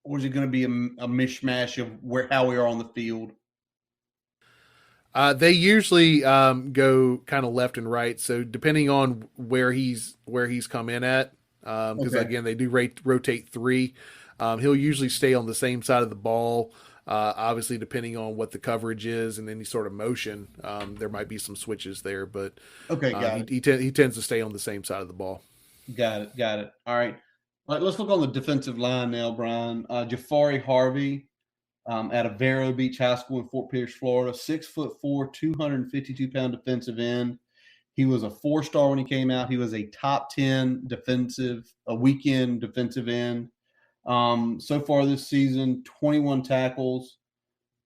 or is it going to be a mishmash of how we are on the field? They usually go kind of left and right, so depending on where he's come in at, because again they do rotate 3. He'll usually stay on the same side of the ball. Obviously, depending on what the coverage is and any sort of motion, there might be some switches there, but he tends to stay on the same side of the ball. Got it. All right. Let's look on the defensive line now, Brian. Jafari Harvey, out of Vero Beach High School in Fort Pierce, Florida, 6'4", 252-pound defensive end. He was a 4-star when he came out. He was a top 10 weekend defensive end. So far this season, 21 tackles,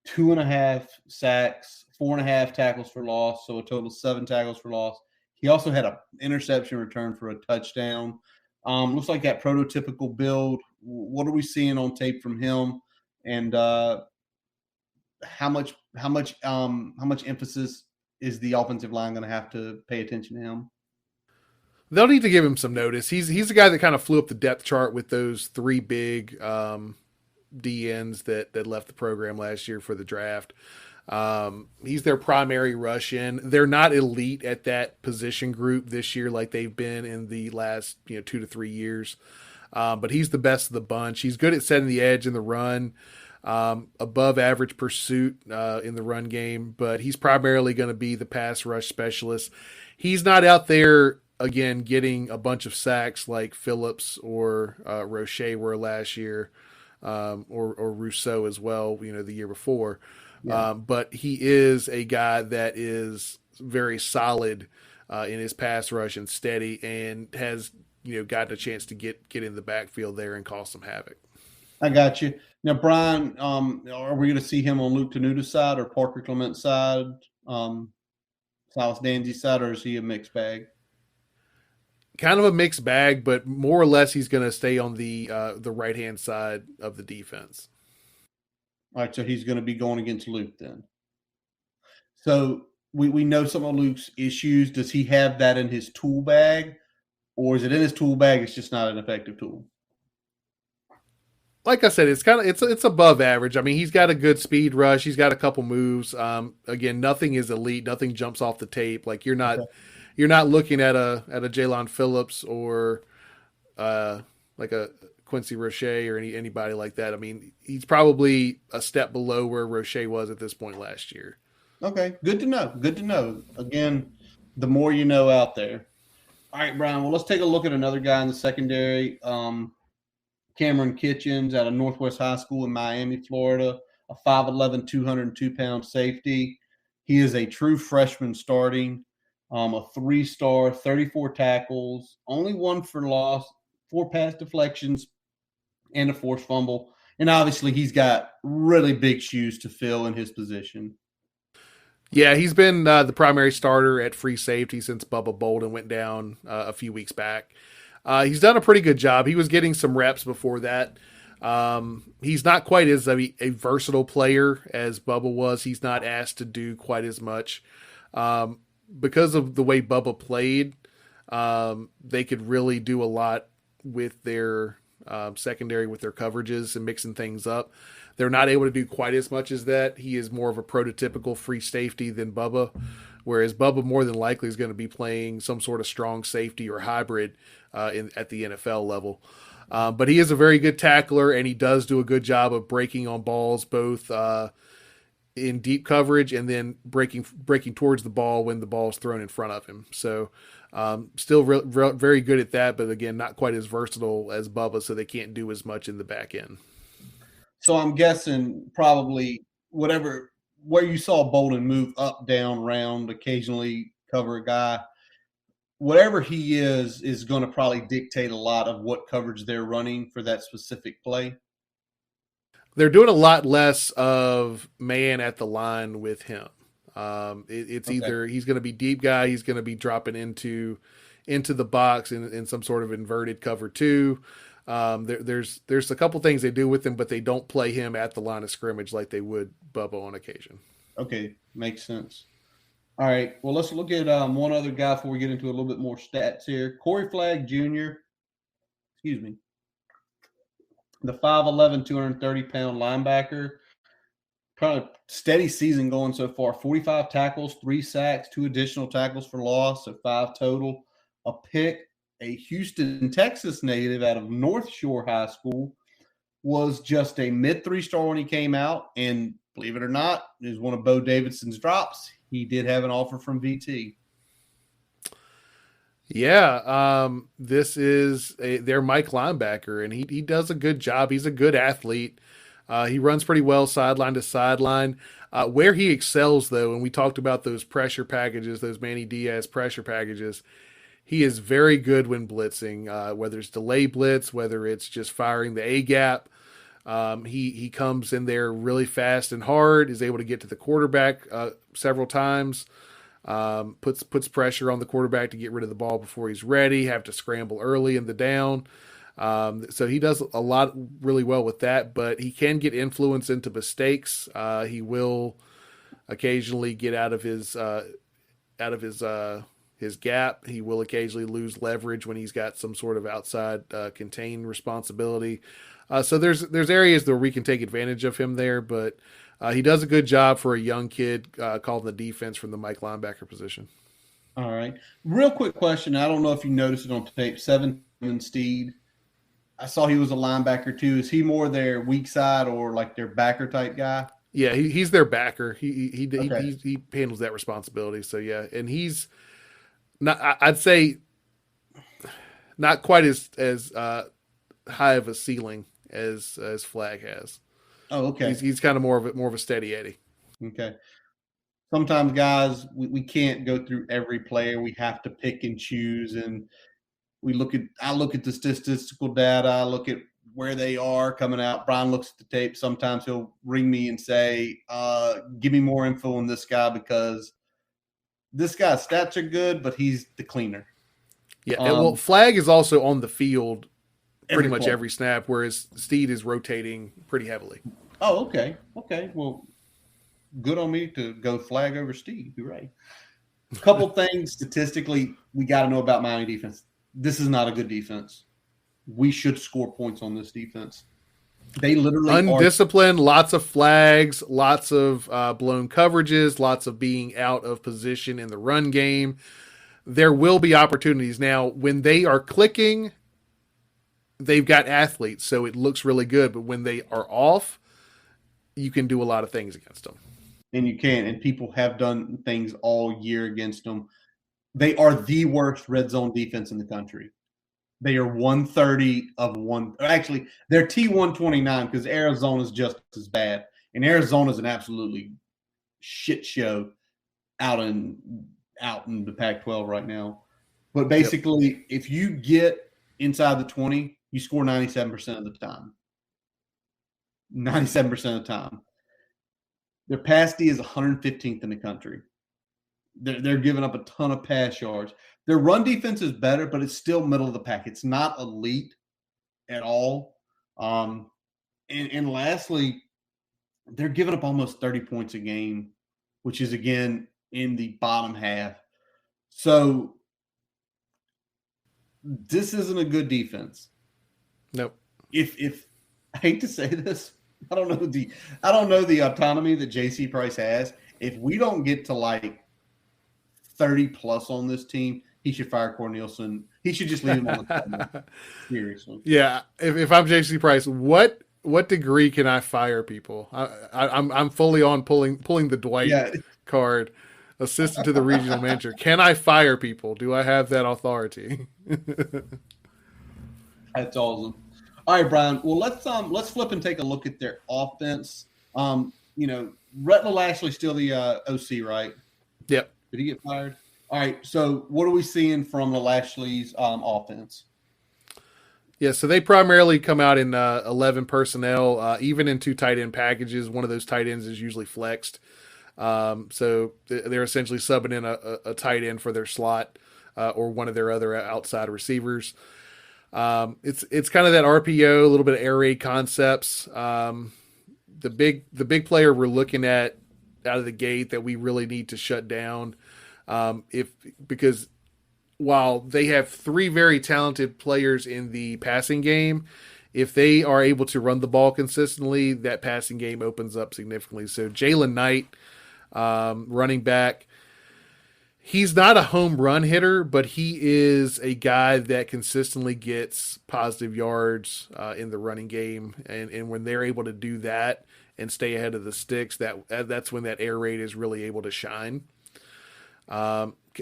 2.5 sacks, 4.5 tackles for loss, so a total of 7 tackles for loss. He also had an interception return for a touchdown. Looks like that prototypical build. What are we seeing on tape from him, and how much emphasis is the offensive line going to have to pay attention to him? They'll need to give him some notice. He's the guy that kind of flew up the depth chart with those 3 big DNs that left the program last year for the draft. He's their primary rush in. They're not elite at that position group this year like they've been in the last 2 to 3 years. But he's the best of the bunch. He's good at setting the edge in the run, above average pursuit in the run game, but he's primarily going to be the pass rush specialist. He's not out there, again, getting a bunch of sacks like Phillips or Roche were last year, or Rousseau as well, the year before. Yeah. But he is a guy that is very solid in his pass rush and steady, and has gotten a chance to get in the backfield there and cause some havoc. I got you. Now, Brian, are we going to see him on Luke Tenuta's side or Parker Clement's side, Silas Danzy's side, or is he a mixed bag? Kind of a mixed bag, but more or less he's going to stay on the right-hand side of the defense. All right, so he's going to be going against Luke then. So we know some of Luke's issues. Does he have that in his tool bag, or is it in his tool bag? It's just not an effective tool. Like I said, it's above average. I mean, he's got a good speed rush. He's got a couple moves. Again, nothing is elite. Nothing jumps off the tape. Like you're not looking at a Jalen Phillips or like a Quincy Roche or anybody like that. I mean, he's probably a step below where Roche was at this point last year. Okay, good to know. Good to know. Again, the more you know out there. All right, Brian. Well, let's take a look at another guy in the secondary. Cameron Kitchens out of Northwest High School in Miami, Florida, a 5'11", 202-pound safety. He is a true freshman starting, a 3-star, 34 tackles, only one for loss, 4 pass deflections, and a forced fumble. And obviously, he's got really big shoes to fill in his position. Yeah, he's been the primary starter at free safety since Bubba Bolden went down a few weeks back. He's done a pretty good job. He was getting some reps before that. He's not quite as a versatile player as Bubba was. He's not asked to do quite as much. Because of the way Bubba played, they could really do a lot with their secondary, with their coverages and mixing things up. They're not able to do quite as much as that. He is more of a prototypical free safety than Bubba, whereas Bubba more than likely is going to be playing some sort of strong safety or hybrid at the NFL level. But he is a very good tackler, and he does do a good job of breaking on balls, both in deep coverage and then breaking towards the ball when the ball is thrown in front of him. So still very good at that, but again, not quite as versatile as Bubba, so they can't do as much in the back end. So I'm guessing probably where you saw Bolden move up, down, round, occasionally cover a guy, whatever he is going to probably dictate a lot of what coverage they're running for that specific play. They're doing a lot less of man at the line with him. It's Okay. either he's going to be deep guy, he's going to be dropping into the box in some sort of inverted cover two. There's a couple things they do with him, but they don't play him at the line of scrimmage like they would Bubba on occasion. Okay, makes sense. All right. Well, let's look at one other guy before we get into a little bit more stats here. Corey Flagg Jr. Excuse me. The 5'11", 230-pound linebacker. Kind of steady season going so far. 45 tackles, 3 sacks, 2 additional tackles for loss, so 5 total. A pick. A Houston, Texas native out of North Shore High School. Was just a mid 3-star when he came out. And believe it or not, is one of Bo Davidson's drops. He did have an offer from VT. Yeah, this is their Mike linebacker, and he does a good job. He's a good athlete. He runs pretty well sideline to sideline. Where he excels, though, and we talked about those pressure packages, those Manny Diaz pressure packages, he is very good when blitzing, whether it's delay blitz, whether it's just firing the A gap. He comes in there really fast and hard, is able to get to the quarterback several times. Puts pressure on the quarterback to get rid of the ball before he's ready, have to scramble early in the down. So he does a lot really well with that, but he can get influence into mistakes. He will occasionally get out of his gap. He will occasionally lose leverage when he's got some sort of outside contained responsibility. So there's areas where we can take advantage of him there, but he does a good job for a young kid calling the defense from the Mike linebacker position. All right. Real quick question. I don't know if you noticed it on tape. 7 Steed. I saw he was a linebacker too. Is he more their weak side or like their backer type guy? Yeah, he's their backer. Okay. He handles that responsibility. So yeah, and he's not. I'd say not quite as high of a ceiling as Flag has. Oh, okay. He's kind of more of a steady Eddie. Okay. Sometimes, guys, we can't go through every player. We have to pick and choose, and I look at the statistical data. I look at where they are coming out. Brian looks at the tape. Sometimes he'll ring me and say, "Give me more info on this guy because this guy's stats are good, but he's the cleaner." Yeah, well, Flag is also on the field pretty much play. every snap, whereas Steed is rotating pretty heavily. Oh, okay. Okay. Well, good on me to go Flag over Steve. Hooray. A couple things statistically we got to know about Miami defense. This is not a good defense. We should score points on this defense. They literally undisciplined, lots of flags, lots of blown coverages, lots of being out of position in the run game. There will be opportunities. Now, when they are clicking, they've got athletes, so it looks really good. But when they are off, you can do a lot of things against them. And you can. And people have done things all year against them. They are the worst red zone defense in the country. They are 130 of one. Actually, they're T129 because Arizona is just as bad. And Arizona is an absolutely shit show out in the Pac-12 right now. But basically, if you get inside the 20, you score 97% of the time. 97% of the time. Their pass D is 115th in the country. They're giving up a ton of pass yards. Their run defense is better, but it's still middle of the pack. It's not elite at all. And lastly, they're giving up almost 30 points a game, which is, again, in the bottom half. So this isn't a good defense. Nope. If I hate to say this, I don't know the autonomy that JC Price has. If we don't get to like 30 plus on this team, he should fire Cornelison. He should just leave him on the team. Seriously. Yeah. If I'm JC Price, what degree can I fire people? I'm fully on pulling the Dwight card, assistant to the regional manager. Can I fire people? Do I have that authority? That's awesome. All right, Brian. Well, let's flip and take a look at their offense. Rhett Lashley's still the OC, right? Yep. Did he get fired? All right. So what are we seeing from the Lashley's offense? Yeah, so they primarily come out in 11 personnel, even in 2 tight end packages. One of those tight ends is usually flexed. So they're essentially subbing in a tight end for their slot or one of their other outside receivers. It's kind of that RPO, a little bit of air raid concepts. The big player we're looking at out of the gate that we really need to shut down, because while they have 3 very talented players in the passing game, if they are able to run the ball consistently, that passing game opens up significantly. So Jalen Knight, running back, he's not a home run hitter, but he is a guy that consistently gets positive yards in the running game. And when they're able to do that and stay ahead of the sticks, that's when that air raid is really able to shine.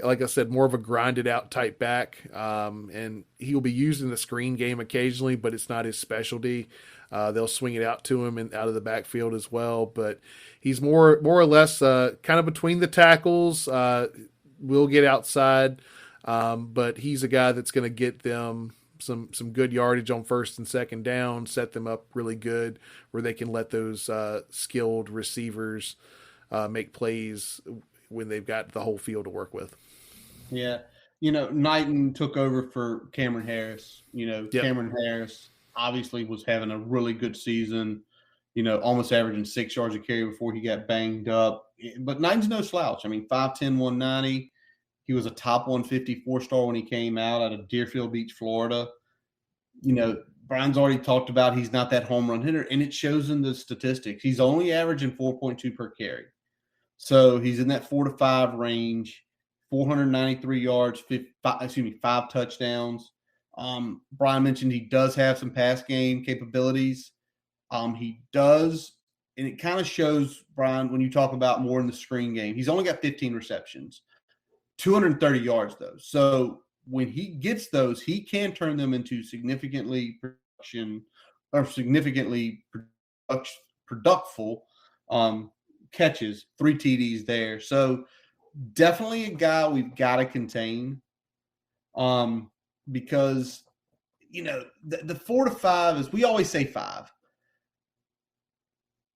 Like I said, more of a grinded out type back, and he'll be used in the screen game occasionally, but it's not his specialty. They'll swing it out to him and out of the backfield as well, but he's more or less kind of between the tackles. Will get outside, but he's a guy that's going to get them some good yardage on first and second down, set them up really good where they can let those skilled receivers make plays when they've got the whole field to work with. Yeah. Knighton took over for Cameron Harris. Yep. Cameron Harris obviously was having a really good season, almost averaging 6 yards a carry before he got banged up. But Knighton's no slouch. I mean, 5'10", 190. He was a top 150 4-star when he came out of Deerfield Beach, Florida. Brian's already talked about he's not that home run hitter, and it shows in the statistics. He's only averaging 4.2 per carry. So he's in that 4 to 5 range, 493 yards, 5 touchdowns. Brian mentioned he does have some pass game capabilities. He does, and it kind of shows, Brian, when you talk about more in the screen game. He's only got 15 receptions, 230 yards, though. So when he gets those, he can turn them into significantly productful catches, 3 TDs there. So definitely a guy we've got to contain, because the 4 to 5 is, we always say 5.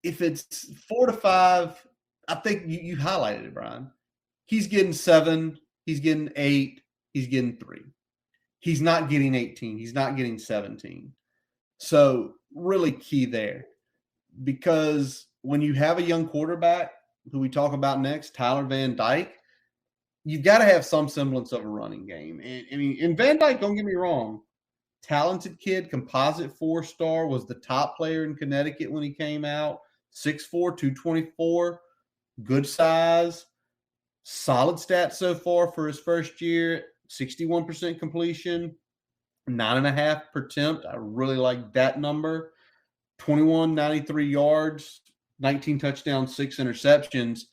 If it's 4 to 5, I think you highlighted it, Brian. He's getting 7, he's getting 8, he's getting 3. He's not getting 18, he's not getting 17. So really key there, because when you have a young quarterback, who we talk about next, Tyler Van Dyke, you've got to have some semblance of a running game. And Van Dyke, don't get me wrong, talented kid, composite 4-star, was the top player in Connecticut when he came out, 6'4", 224, good size, solid stats so far for his first year, 61% completion, 9.5 per attempt. I really like that number. 91, 93 yards, 19 touchdowns, 6 interceptions.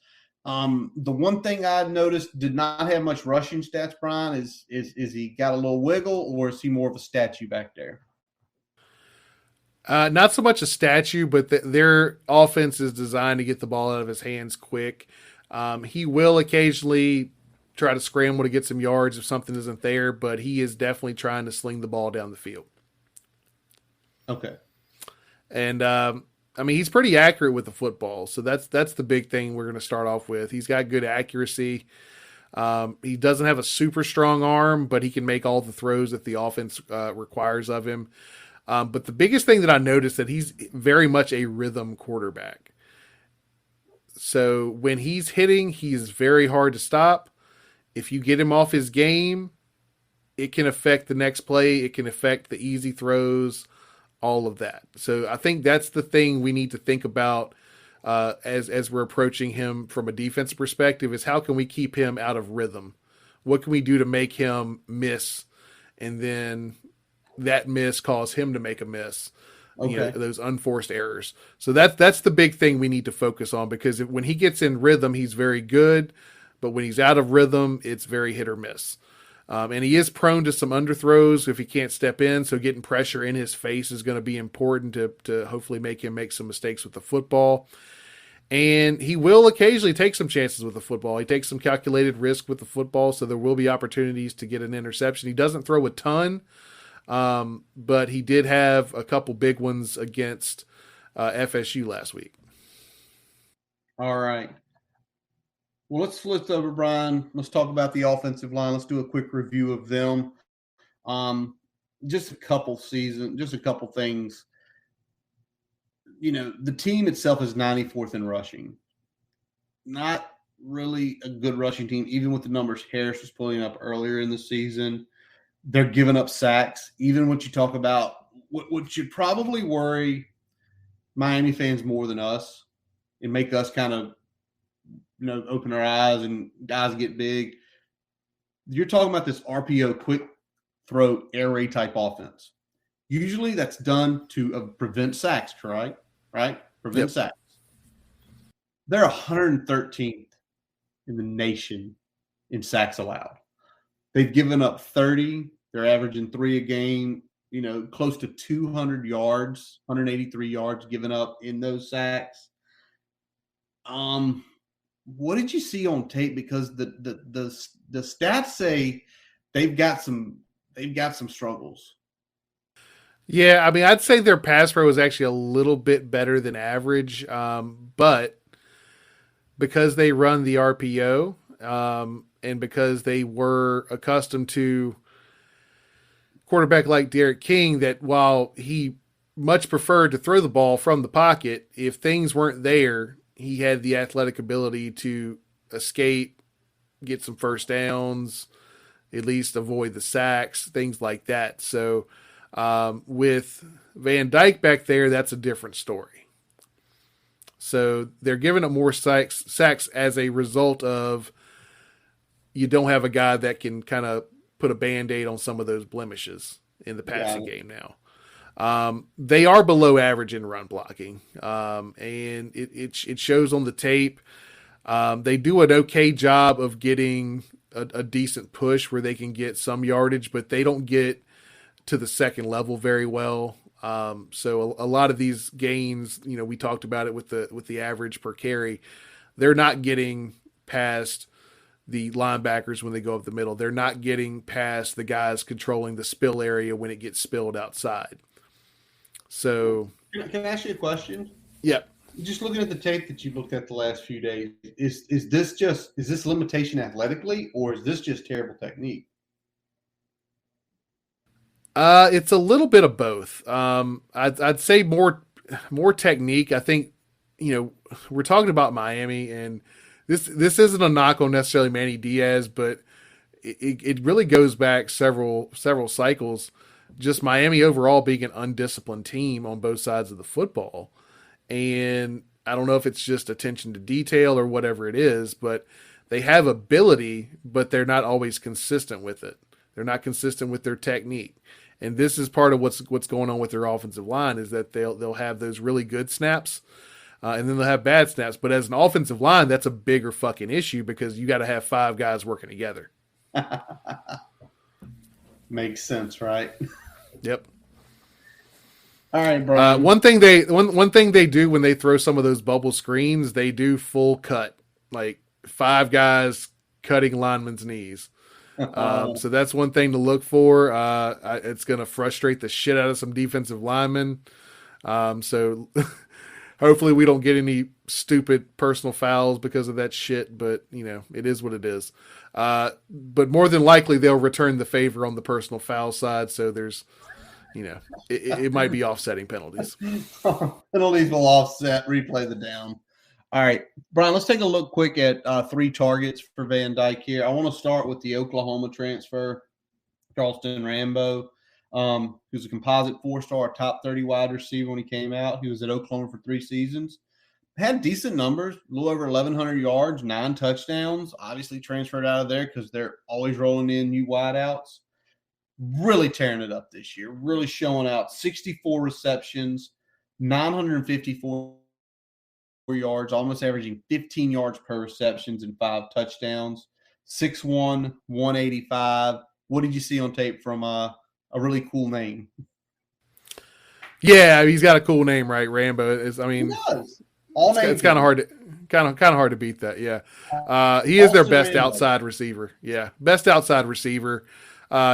The one thing I noticed did not have much rushing stats, Brian, is he got a little wiggle, or is he more of a statue back there? Not so much a statue, but their offense is designed to get the ball out of his hands quick. He will occasionally try to scramble to get some yards if something isn't there, but he is definitely trying to sling the ball down the field. Okay. And I mean, he's pretty accurate with the football, so that's the big thing we're going to start off with. He's got good accuracy. He doesn't have a super strong arm, but he can make all the throws that the offense requires of him. But the biggest thing that I noticed that he's very much a rhythm quarterback. So when he's hitting, he's very hard to stop. If you get him off his game, it can affect the next play. It can affect the easy throws, all of that. So I think that's the thing we need to think about as we're approaching him from a defense perspective is how can we keep him out of rhythm? What can we do to make him miss, and then that miss cause him to make a miss? You know, Okay. those unforced errors. So that's the big thing we need to focus on because when he gets in rhythm, he's very good, but when he's out of rhythm, it's very hit or miss. And he is prone to some underthrows if he can't step in. So getting pressure in his face is going to be important to hopefully make him make some mistakes with the football. And he will occasionally take some chances with the football. He takes some calculated risk with the football, so there will be opportunities to get an interception. He doesn't throw a ton, but he did have a couple big ones against FSU last week. All right. Well, let's flip over, Brian. Let's talk about the offensive line. Let's do a quick review of them. Um, just a couple things. You know, the team itself is 94th in rushing. Not really a good rushing team, even with the numbers Harris was pulling up earlier in the season. They're giving up sacks. Even what you talk about, what should probably worry Miami fans more than us and make us kind of open our eyes and guys get big. You're talking about this RPO quick throw air raid type offense. Usually that's done to prevent sacks, right? Right? Prevent Yep. sacks. They're 113th in the nation in sacks allowed. They've given up 30. They're averaging 3 a game, close to 200 yards, 183 yards given up in those sacks. What did you see on tape? Because the stats say they've got some struggles. Yeah, I mean, I'd say their pass pro is actually a little bit better than average, but because they run the RPO and because they were accustomed to quarterback like Derek King, that while he much preferred to throw the ball from the pocket, if things weren't there, he had the athletic ability to escape, get some first downs, at least avoid the sacks, things like that. So with Van Dyke back there, that's a different story. So they're giving up more sacks as a result of you don't have a guy that can kind of put a Band-Aid on some of those blemishes in the passing game now. They are below average in run blocking, and it shows on the tape. They do an okay job of getting a decent push where they can get some yardage, but they don't get to the second level very well. So a lot of these gains, we talked about it with the average per carry, they're not getting past the linebackers when they go up the middle. They're not getting past the guys controlling the spill area when it gets spilled outside. So, can I ask you a question? Yeah. Just looking at the tape that you looked at the last few days, is this limitation athletically, or is this just terrible technique? It's a little bit of both. I'd say more technique. I think we're talking about Miami, and this isn't a knock on necessarily Manny Diaz, but it really goes back several cycles. Just Miami overall being an undisciplined team on both sides of the football, and I don't know if it's just attention to detail or whatever it is, but they have ability, but they're not always consistent with it. They're not consistent with their technique. And this is part of what's going on with their offensive line is that they'll have those really good snaps, and then they'll have bad snaps. But as an offensive line, that's a bigger fucking issue because you got to have 5 guys working together. Makes sense, right? Yep. All right, Brian. One thing they do when they throw some of those bubble screens, they do full cut, like 5 guys cutting linemen's knees. So that's one thing to look for. It's going to frustrate the shit out of some defensive linemen. So hopefully we don't get any stupid personal fouls because of that shit, but it is what it is. But more than likely they'll return the favor on the personal foul side. So there's, it might be offsetting penalties. Penalties will offset, replay the down. All right, Brian, let's take a look quick at 3 targets for Van Dyke here. I want to start with the Oklahoma transfer, Charleston Rambo, who's a composite 4-star, top 30 wide receiver when he came out. He was at Oklahoma for 3 seasons. Had decent numbers, a little over 1,100 yards, 9 touchdowns. Obviously transferred out of there because they're always rolling in new wideouts. Really tearing it up this year, really showing out. 64 receptions, 954 yards, almost averaging 15 yards per receptions and 5 touchdowns. 6'1", 185. What did you see on tape from a really cool name? Yeah, he's got a cool name, right? Rambo. He does. It's kind of hard to beat that. Yeah, he is their best outside receiver. Yeah, best outside receiver.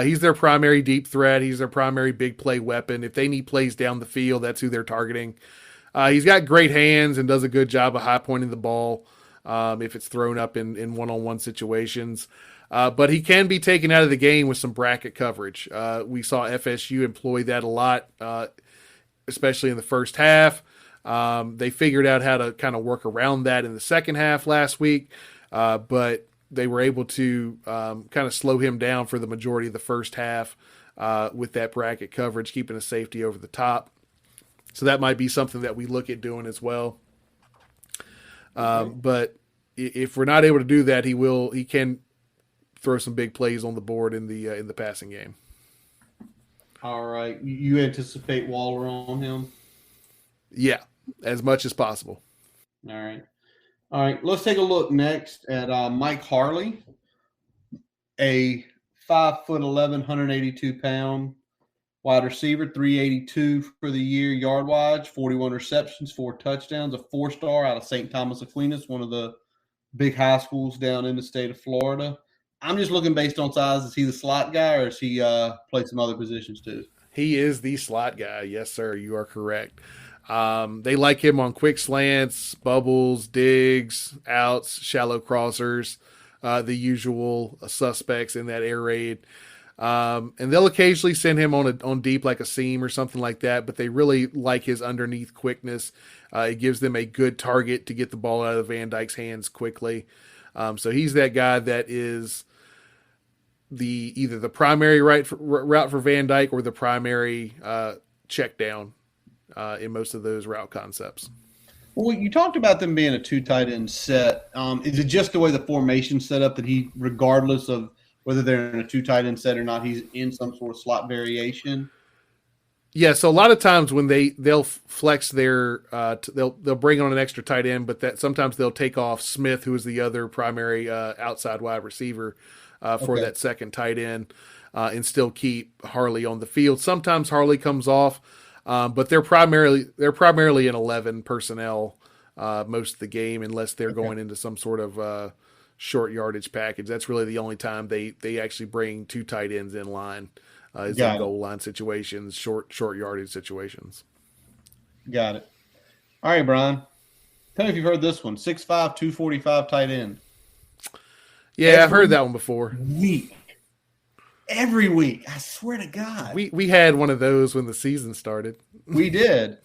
He's their primary deep threat. He's their primary big play weapon. If they need plays down the field, that's who they're targeting. He's got great hands and does a good job of high pointing the ball if it's thrown up in one-on-one situations. But he can be taken out of the game with some bracket coverage. We saw FSU employ that a lot, especially in the first half. They figured out how to kind of work around that in the second half last week, but they were able to kind of slow him down for the majority of the first half with that bracket coverage, keeping a safety over the top. So that might be something that we look at doing as well. But if we're not able to do that, he can throw some big plays on the board in the passing game. All right. You anticipate Waller on him? Yeah, as much as possible. All right. All right. Let's take a look next at Mike Harley, a 5'11", 182-pound wide receiver, 382 for the year yard-wise, 41 receptions, 4 touchdowns, a 4-star out of St. Thomas Aquinas, one of the big high schools down in the state of Florida. I'm just looking based on size. Is he the slot guy, or does he play some other positions too? He is the slot guy. Yes, sir. You are correct. They like him on quick slants, bubbles, digs, outs, shallow crossers, the usual suspects in that air raid. And they'll occasionally send him on deep like a seam or something like that, but they really like his underneath quickness. It gives them a good target to get the ball out of Van Dyke's hands quickly. So he's that guy that is either the primary route for Van Dyke or the primary check down in most of those route concepts. Well, you talked about them being a 2 tight end set. Is it just the way the formation's set up that he, regardless of whether they're in a 2 tight end set or not, he's in some sort of slot variation? Yeah, so a lot of times when they'll flex their they'll bring on an extra tight end, but that sometimes they'll take off Smith, who is the other primary outside wide receiver for that second tight end, and still keep Harley on the field. Sometimes Harley comes off, but they're primarily in 11 personnel most of the game, unless they're going into some sort of short yardage package. That's really the only time they actually bring 2 tight ends in line. Is in goal line situations, short yardage situations. Got it. All right, Brian. Tell me if you've heard this one. 6'5", 245 tight end. Yeah, I've heard that one before. Every week. I swear to God. We had one of those when the season started. We did.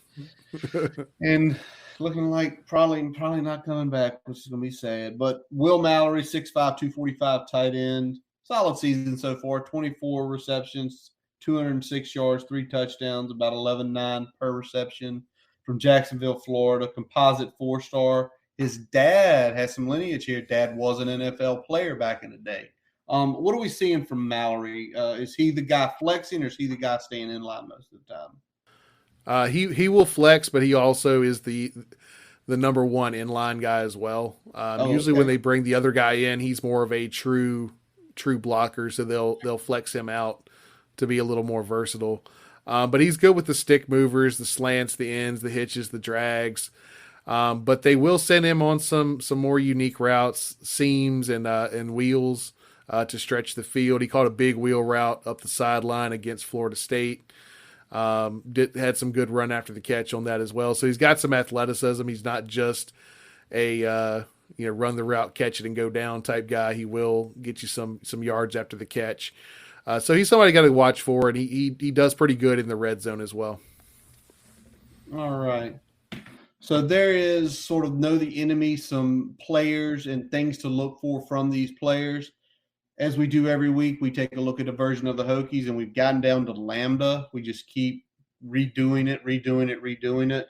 And looking like probably not coming back, which is going to be sad. But Will Mallory, 6'5", 245 tight end. Solid season so far, 24 receptions, 206 yards, 3 touchdowns, about 11.9 per reception from Jacksonville, Florida. Composite 4-star. His dad has some lineage here. Dad was an NFL player back in the day. What are we seeing from Mallory? Is he the guy flexing, or is he the guy staying in line most of the time? He will flex, but he also is the the number one inline guy as well. Usually okay. when they bring the other guy in, he's more of a true blocker, so they'll flex him out to be a little more versatile. But he's good with the stick movers, the slants, the ends, the hitches, the drags. But they will send him on some more unique routes, seams and wheels to stretch the field. He caught a big wheel route up the sideline against Florida State. Had some good run after the catch on that as well. So he's got some athleticism. He's not just a run the route, catch it and go down type guy. He will get you some yards after the catch. So he's somebody got to watch for, and he does pretty good in the red zone as well. All right. So there is sort of know the enemy, some players and things to look for from these players. As we do every week, we take a look at a version of the Hokies, and we've gotten down to Lambda. We just keep redoing it.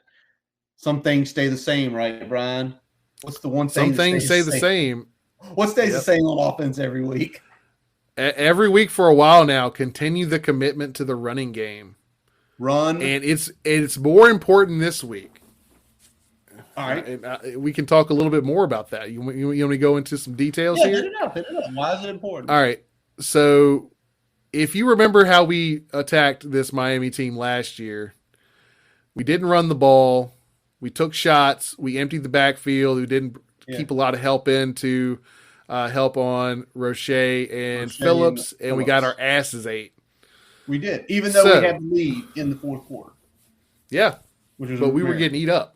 Some things stay the same, right, Brian? What's the one thing? Some things stay the same. What stays the same on offense every week? Every week for a while now, continue the commitment to the running game. Run. And it's more important this week. All right. We can talk a little bit more about that. You want to go into some details here? Hit it up. Why is it important? All right. So if you remember how we attacked this Miami team last year, we didn't run the ball. We took shots. We emptied the backfield. We didn't keep a lot of help in to help on Roche and Phillips, and we got our asses ate. We did, even though we had the lead in the fourth quarter. Yeah. But we were getting eat up.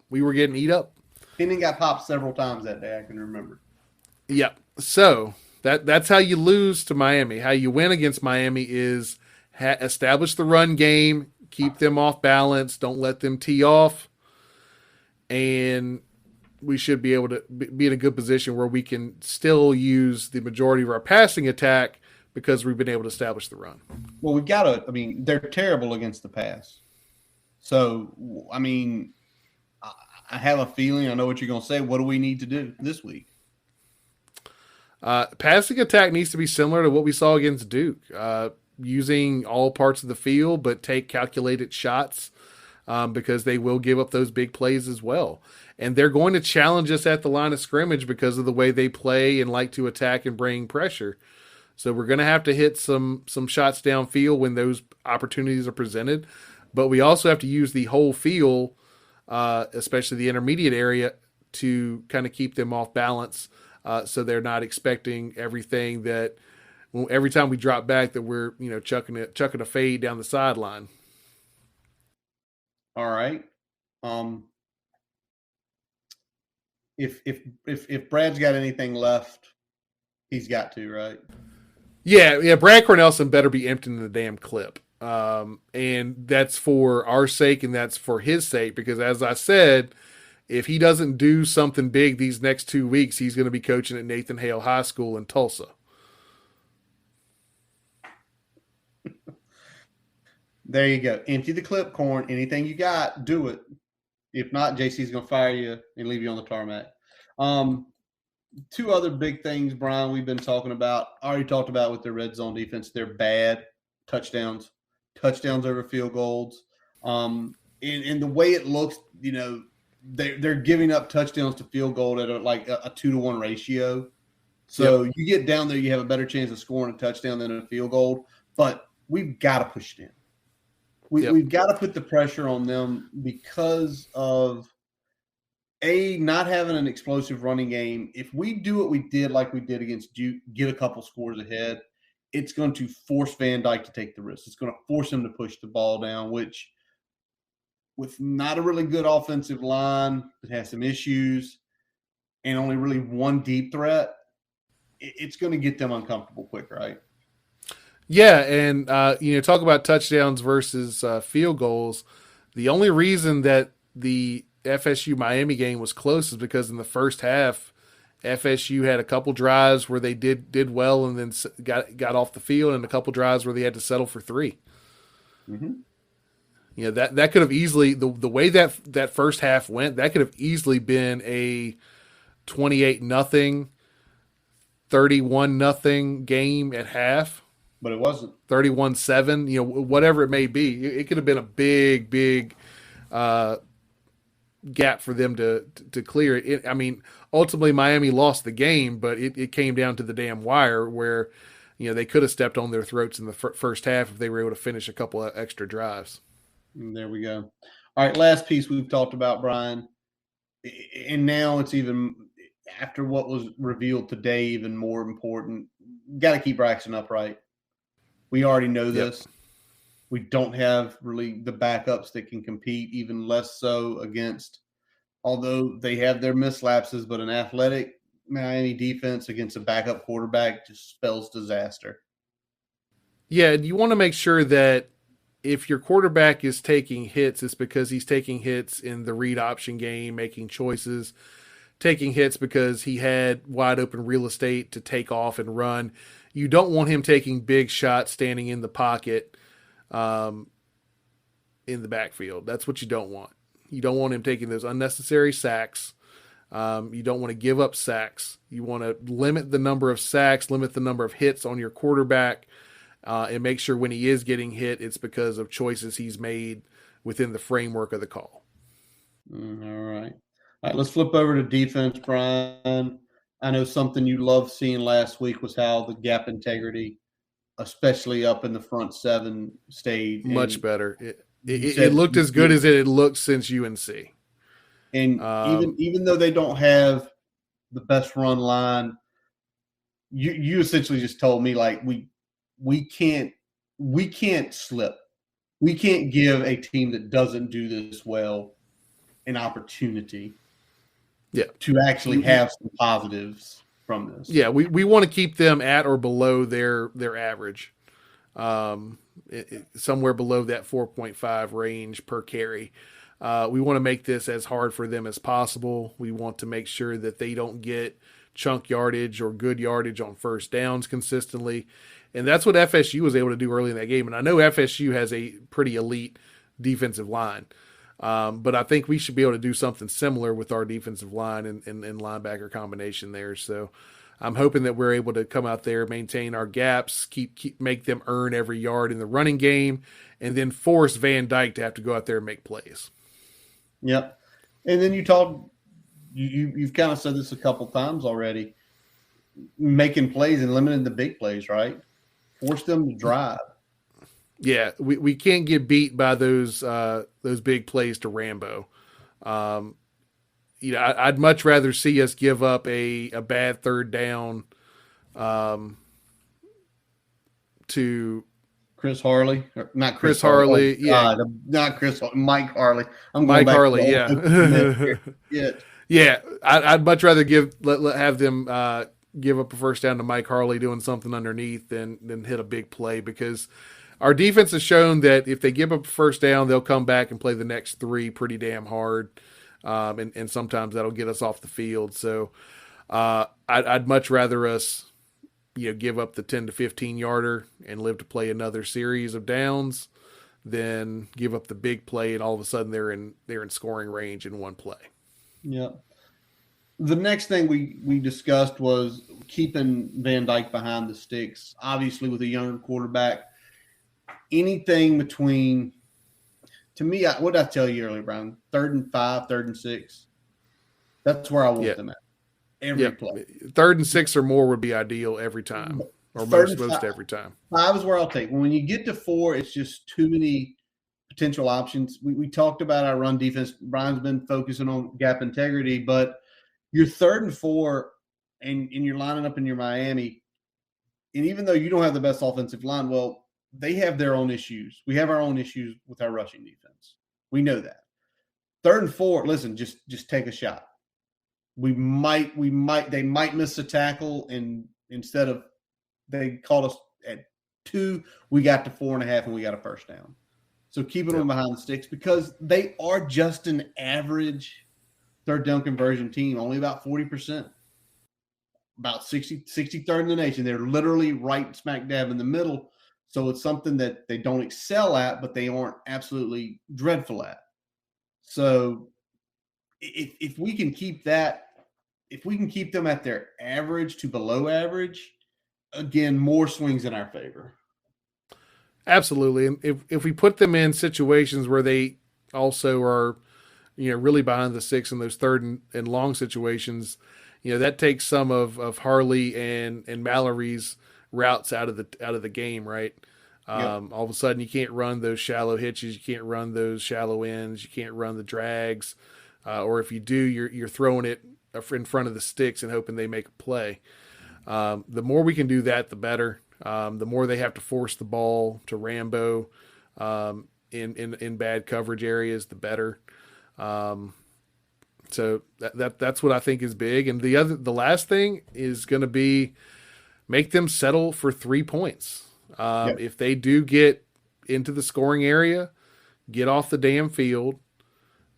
Kenyon got popped several times that day, I can remember. Yep. So that's how you lose to Miami. How you win against Miami is establish the run game, keep them off balance, don't let them tee off, and we should be able to be in a good position where we can still use the majority of our passing attack because we've been able to establish the run. Well, we've got to – I mean, they're terrible against the pass. So, I mean, I have a feeling I know what you're going to say. What do we need to do this week? Passing attack needs to be similar to what we saw against Duke, using all parts of the field, but take calculated shots because they will give up those big plays as well. And they're going to challenge us at the line of scrimmage because of the way they play and like to attack and bring pressure. So we're going to have to hit some shots downfield when those opportunities are presented. But we also have to use the whole field, especially the intermediate area, to kind of keep them off balance so they're not expecting everything that every time we drop back that we're chucking a fade down the sideline. All right. If Brad's got anything left, he's got to, right? Yeah. Brad Cornelson better be emptying the damn clip. And that's for our sake and that's for his sake, because as I said, if he doesn't do something big these next 2 weeks, he's going to be coaching at Nathan Hale High School in Tulsa. There you go. Empty the clip, Corn. Anything you got, do it. If not, JC's going to fire you and leave you on the tarmac. Two other big things, Brian, we've been talking about. I already talked about with their red zone defense. They're bad. Touchdowns over field goals. And the way it looks, they're giving up touchdowns to field goal at a 2-to-1 ratio. So You get down there, you have a better chance of scoring a touchdown than a field goal. But we've got to push it in. We've got to put the pressure on them because of not having an explosive running game. If we do what we did like we did against Duke, get a couple scores ahead, it's going to force Van Dyke to take the risk. It's going to force him to push the ball down, which with not a really good offensive line that has some issues and only really one deep threat, it's going to get them uncomfortable quick, right? Yeah, and talk about touchdowns versus field goals. The only reason that the FSU Miami game was close is because in the first half, FSU had a couple drives where they did well and then got off the field, and a couple drives where they had to settle for 3. Mm-hmm. That could have easily the way that first half went, that could have easily been a 28-0, 31-0 game at half. But it wasn't. 31-7, whatever it may be. It could have been a big gap for them to clear it. I mean, ultimately Miami lost the game, but it came down to the damn wire where they could have stepped on their throats in the first half if they were able to finish a couple of extra drives. And there we go. All right, last piece we've talked about, Brian, and now it's even after what was revealed today, even more important. Got to keep Braxton upright. We already know this. Yep. We don't have really the backups that can compete, even less so against, although they have their mislapses, but an athletic Miami defense against a backup quarterback just spells disaster. Yeah, you want to make sure that if your quarterback is taking hits, it's because he's taking hits in the read option game, making choices, taking hits because he had wide open real estate to take off and run. You don't want him taking big shots standing in the pocket in the backfield. That's what you don't want. You don't want him taking those unnecessary sacks. You don't want to give up sacks. You want to limit the number of sacks, limit the number of hits on your quarterback, and make sure when he is getting hit, it's because of choices he's made within the framework of the call. All right. All right, let's flip over to defense, Brian. I know something you loved seeing last week was how the gap integrity, especially up in the front seven, stayed. Much better. It looked as good as it had looked since UNC. And even though they don't have the best run line, you essentially just told me like we can't slip. We can't give a team that doesn't do this well an opportunity to actually have some positives from this. Yeah, we want to keep them at or below their average, somewhere below that 4.5 range per carry. We want to make this as hard for them as possible. We want to make sure that they don't get chunk yardage or good yardage on first downs consistently. And that's what FSU was able to do early in that game. And I know FSU has a pretty elite defensive line. But I think we should be able to do something similar with our defensive line and linebacker combination there. So I'm hoping that we're able to come out there, maintain our gaps, make them earn every yard in the running game, and then force Van Dyke to have to go out there and make plays. Yep. And then you've kind of said this a couple times already, making plays and limiting the big plays, right? Force them to drive. Yeah, we can't get beat by those big plays to Rambo. I'd much rather see us give up a bad third down to Chris Harley, not Chris Harley, yeah, not Chris, Mike Harley. Mike Harley, yeah, yeah. I'd much rather have them give up a first down to Mike Harley doing something underneath than hit a big play, because our defense has shown that if they give up a first down, they'll come back and play the next three pretty damn hard, and sometimes that'll get us off the field. So I'd much rather us give up the 10 to 15 yarder and live to play another series of downs than give up the big play and all of a sudden they're in scoring range in one play. Yeah. The next thing we discussed was keeping Van Dyke behind the sticks. Obviously, with a younger quarterback, anything between, to me, what did I tell you earlier, Brian? 3rd and 5, 3rd and 6. That's where I want them at. Every play. 3rd and 6 or more would be ideal every time, or most every time. 5 is where I'll take. When you get to 4, it's just too many potential options. We talked about our run defense. Brian's been focusing on gap integrity, but your 3rd and 4, and you're lining up in your Miami, and even though you don't have the best offensive line, well, they have their own issues. We have our own issues with our rushing defense. We know that. 3rd and 4, listen, just take a shot. They might miss a tackle, and instead of they called us at 2, we got to 4.5 and we got a first down. So keeping them behind the sticks, because they are just an average third down conversion team, only about 40%, about 63rd in the nation. They're literally right smack dab in the middle. So it's something that they don't excel at, but they aren't absolutely dreadful at. So if we can keep that, if we can keep them at their average to below average, again, more swings in our favor. Absolutely. And if we put them in situations where they also are, really behind the six in those third and long situations, that takes some of Harley and Mallory's routes out of the game, right? Yep. All of a sudden, you can't run those shallow hitches, you can't run those shallow ends, you can't run the drags, or if you do, you're throwing it in front of the sticks and hoping they make a play. The more we can do that, the better. The more they have to force the ball to Rambo in bad coverage areas, the better. So that's what I think is big. And the last thing is going to be make them settle for 3 points. Yep. If they do get into the scoring area, get off the damn field,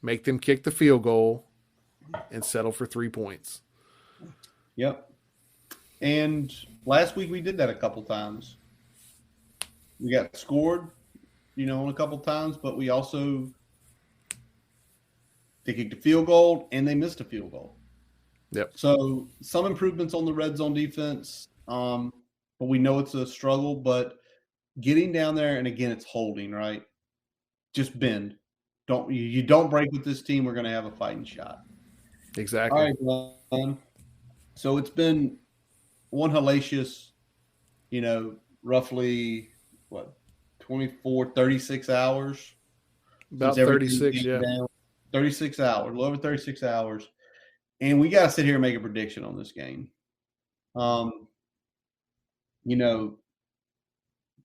make them kick the field goal, and settle for 3 points. Yep. And last week we did that a couple times. We got scored, on a couple times, but we also they kicked a field goal and they missed a field goal. Yep. So some improvements on the red zone defense, but we know it's a struggle. But getting down there, and again, it's holding, right? Just bend. You don't break with this team. We're going to have a fighting shot. Exactly. All right, Glenn. So it's been one hellacious, roughly 24, 36 hours. About 36, yeah. Down. 36 hours, a little over 36 hours. And we got to sit here and make a prediction on this game.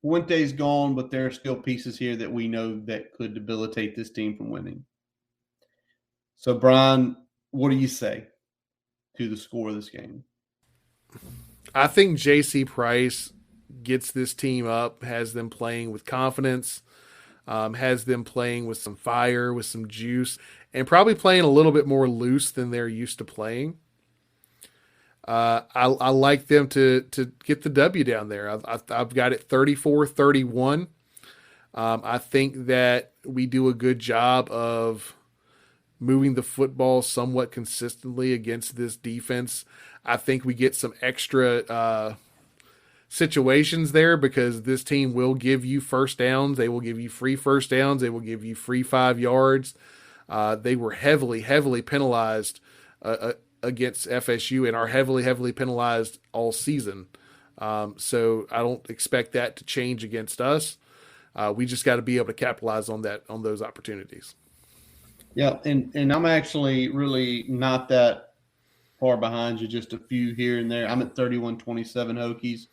Fuente's gone, but there are still pieces here that we know that could debilitate this team from winning. So, Brian, what do you say to the score of this game? I think J.C. Price gets this team up, has them playing with confidence, has them playing with some fire, with some juice, and probably playing a little bit more loose than they're used to playing. I like them to get the W down there. I've got it 34-31. I think that we do a good job of moving the football somewhat consistently against this defense. I think we get some extra situations there because this team will give you first downs. They will give you free first downs. They will give you free 5 yards. They were heavily penalized against FSU and are heavily penalized all season. So I don't expect that to change against us. We just got to be able to capitalize on those opportunities. Yeah, and I'm actually really not that far behind you, just a few here and there. I'm at 31-27 Hokies.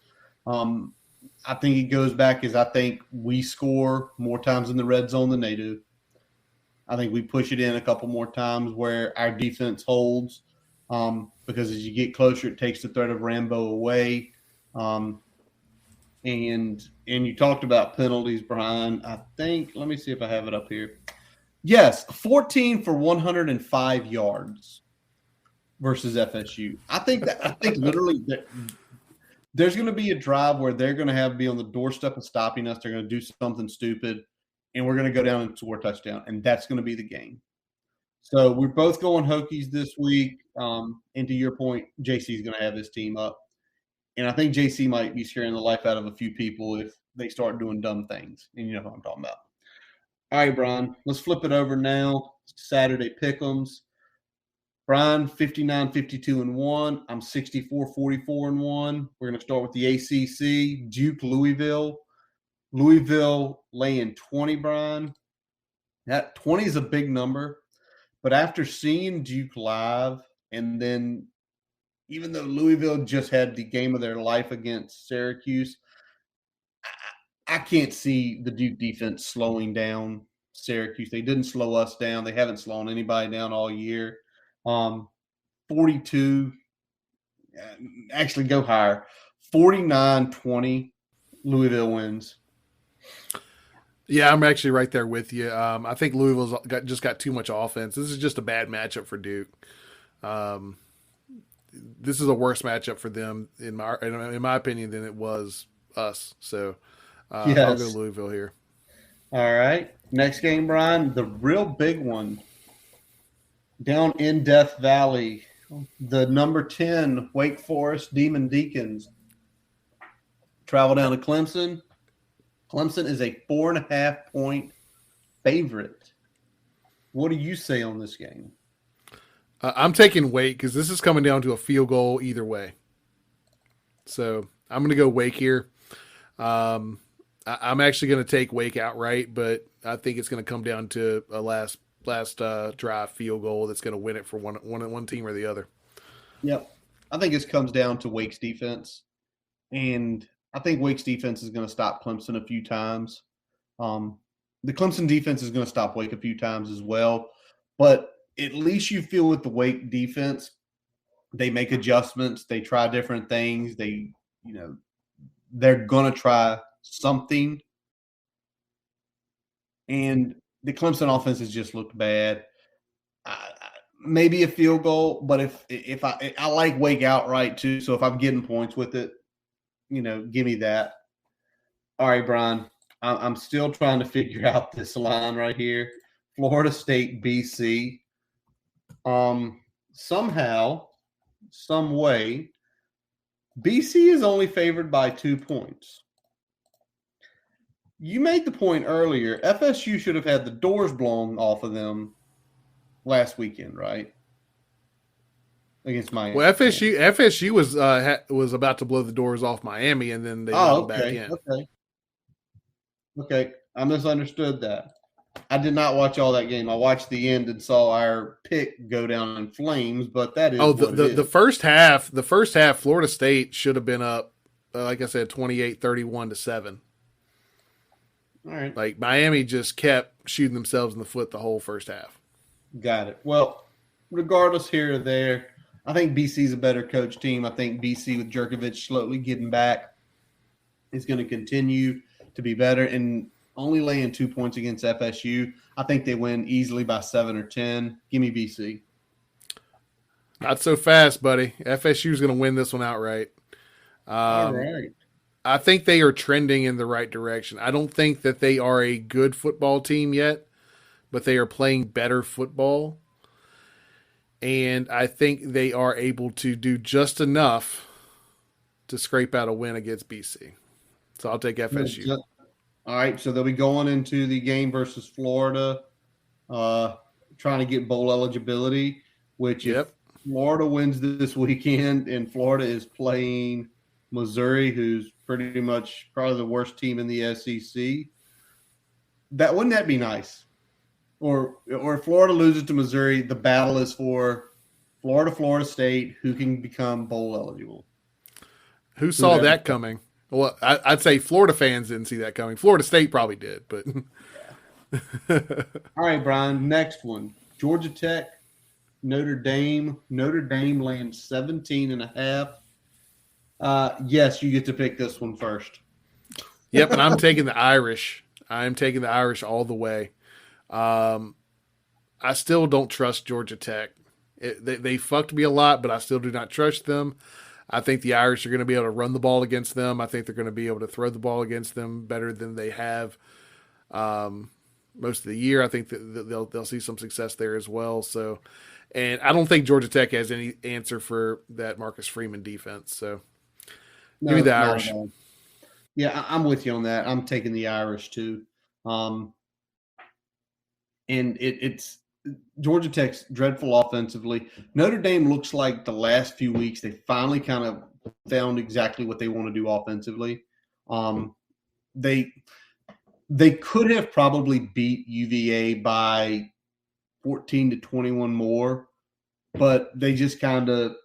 I think it goes back as I think we score more times in the red zone than they do. I think we push it in a couple more times where our defense holds because as you get closer, it takes the threat of Rambo away. And you talked about penalties, Brian. I think, let me see if I have it up here. Yes, 14 for 105 yards versus FSU. I think literally there's going to be a drive where they're going to be on the doorstep of stopping us. They're going to do something stupid, and we're going to go down and score a touchdown, and that's going to be the game. So we're both going Hokies this week. And to your point, JC is going to have his team up. And I think JC might be scaring the life out of a few people if they start doing dumb things. And you know what I'm talking about. All right, Brian, let's flip it over now. Saturday pick'ems. Brian, 59-52-1. I'm 64-44-1. We're going to start with the ACC. Duke, Louisville. Louisville laying 20, Brian. That 20 is a big number. But after seeing Duke live, and then even though Louisville just had the game of their life against Syracuse, I can't see the Duke defense slowing down Syracuse. They didn't slow us down. They haven't slowed anybody down all year. 42, actually go higher. 49-20, Louisville wins. Yeah, I'm actually right there with you. I think Louisville's just got too much offense. This is just a bad matchup for Duke. This is a worse matchup for them, in my opinion, than it was us. So Yes. I'll go Louisville here. All right. Next game, Brian, the real big one. Down in Death Valley, the number 10 Wake Forest Demon Deacons travel down to Clemson. Clemson is a 4.5-point favorite. What do you say on this game? I'm taking Wake because this is coming down to a field goal either way. So I'm going to go Wake here. I'm actually going to take Wake outright, but I think it's going to come down to a last drive field goal that's going to win it for one team or the other. Yep. I think this comes down to Wake's defense. And I think Wake's defense is going to stop Clemson a few times. The Clemson defense is going to stop Wake a few times as well. But at least you feel with the Wake defense, they make adjustments. They try different things. They're going to try something. And the Clemson offense has just looked bad. Maybe a field goal, but if I like Wake outright too, so if I'm getting points with it, give me that. All right, Brian, I'm still trying to figure out this line right here. Florida State, BC. Somehow, some way, BC is only favored by 2 points. You made the point earlier. FSU should have had the doors blown off of them last weekend, right? Against Miami. Well, FSU was about to blow the doors off Miami, and then they got back in. Okay. I misunderstood that. I did not watch all that game. I watched the end and saw our pick go down in flames, but that is the first half. The first half, Florida State should have been up, like I said, 28-31-7. All right. Like Miami just kept shooting themselves in the foot the whole first half. Got it. Well, regardless here or there, I think BC's a better coach team. I think BC with Jerkovich slowly getting back is going to continue to be better. And only laying 2 points against FSU, I think they win easily by 7 or 10. Give me BC. Not so fast, buddy. FSU is going to win this one outright. All right. I think they are trending in the right direction. I don't think that they are a good football team yet, but they are playing better football. And I think they are able to do just enough to scrape out a win against BC. So I'll take FSU. All right, so they'll be going into the game versus Florida, trying to get bowl eligibility, which if Florida wins this weekend and Florida is playing Missouri, who's pretty much probably the worst team in the SEC, wouldn't that be nice? Or if Florida loses to Missouri, the battle is for Florida State, who can become bowl eligible. Who saw that coming? Well, I'd say Florida fans didn't see that coming. Florida State probably did, but All right, Brian, next one. Georgia Tech, Notre Dame. Notre Dame lands 17.5. Yes, you get to pick this one first. Yep, and I'm taking the Irish. I'm taking the Irish all the way. I still don't trust Georgia Tech. They fucked me a lot, but I still do not trust them. I think the Irish are going to be able to run the ball against them. I think they're going to be able to throw the ball against them better than they have most of the year. I think that they'll see some success there as well. So, and I don't think Georgia Tech has any answer for that Marcus Freeman defense. So, give me the Irish. No. Yeah, I'm with you on that. I'm taking the Irish too. And it's Georgia Tech's dreadful offensively. Notre Dame looks like the last few weeks they finally kind of found exactly what they want to do offensively. They could have probably beat UVA by 14-21 more, but they just kind of,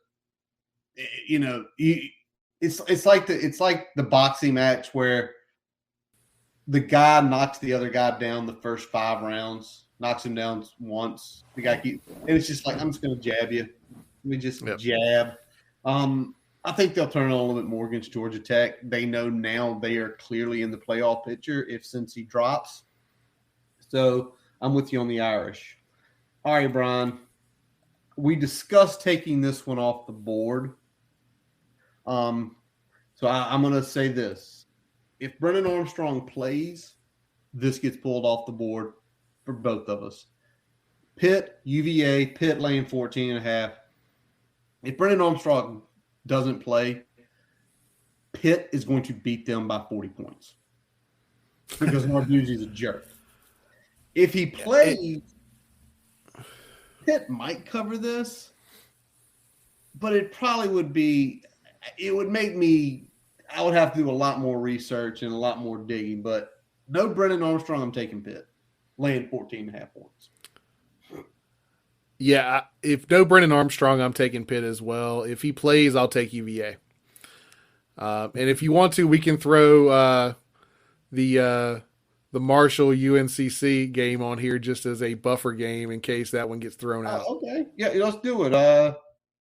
it's like the boxing match where the guy knocks the other guy down the first 5 rounds. Knocks him down once. The guy and it's just like, I'm just going to jab you. We just jab. I think they'll turn on a little bit more against Georgia Tech. They know now they are clearly in the playoff picture if Cincy drops. So I'm with you on the Irish. All right, Brian. We discussed taking this one off the board. So I'm going to say this. If Brennan Armstrong plays, this gets pulled off the board for both of us. Pitt, UVA, Pitt laying 14.5. If Brennan Armstrong doesn't play, Pitt is going to beat them by 40 points because Narduzzi's a jerk. If he plays, Pitt might cover this, but it probably would be. It would make me. I would have to do a lot more research and a lot more digging. But no Brennan Armstrong. I'm taking Pitt, laying 14.5 points. Yeah, if no Brennan Armstrong, I'm taking Pitt as well. If he plays, I'll take UVA. And if you want to, we can throw the Marshall UNCC game on here just as a buffer game in case that one gets thrown out. Okay, yeah, let's do it.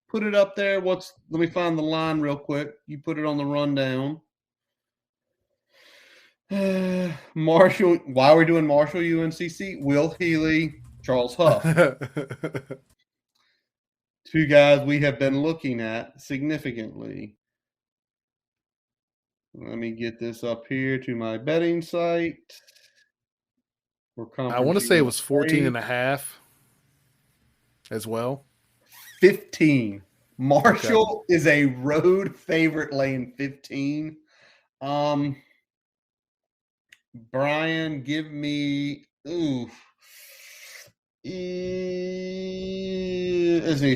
Put it up there. Let me find the line real quick. You put it on the rundown. Marshall. Why are we doing Marshall UNCC? Will Healy, Charles Huff. Two guys we have been looking at significantly. Let me get this up here to my betting site. I want to say it was 14 and a half as well. 15. Marshall is a road favorite laying 15. Brian, give me let's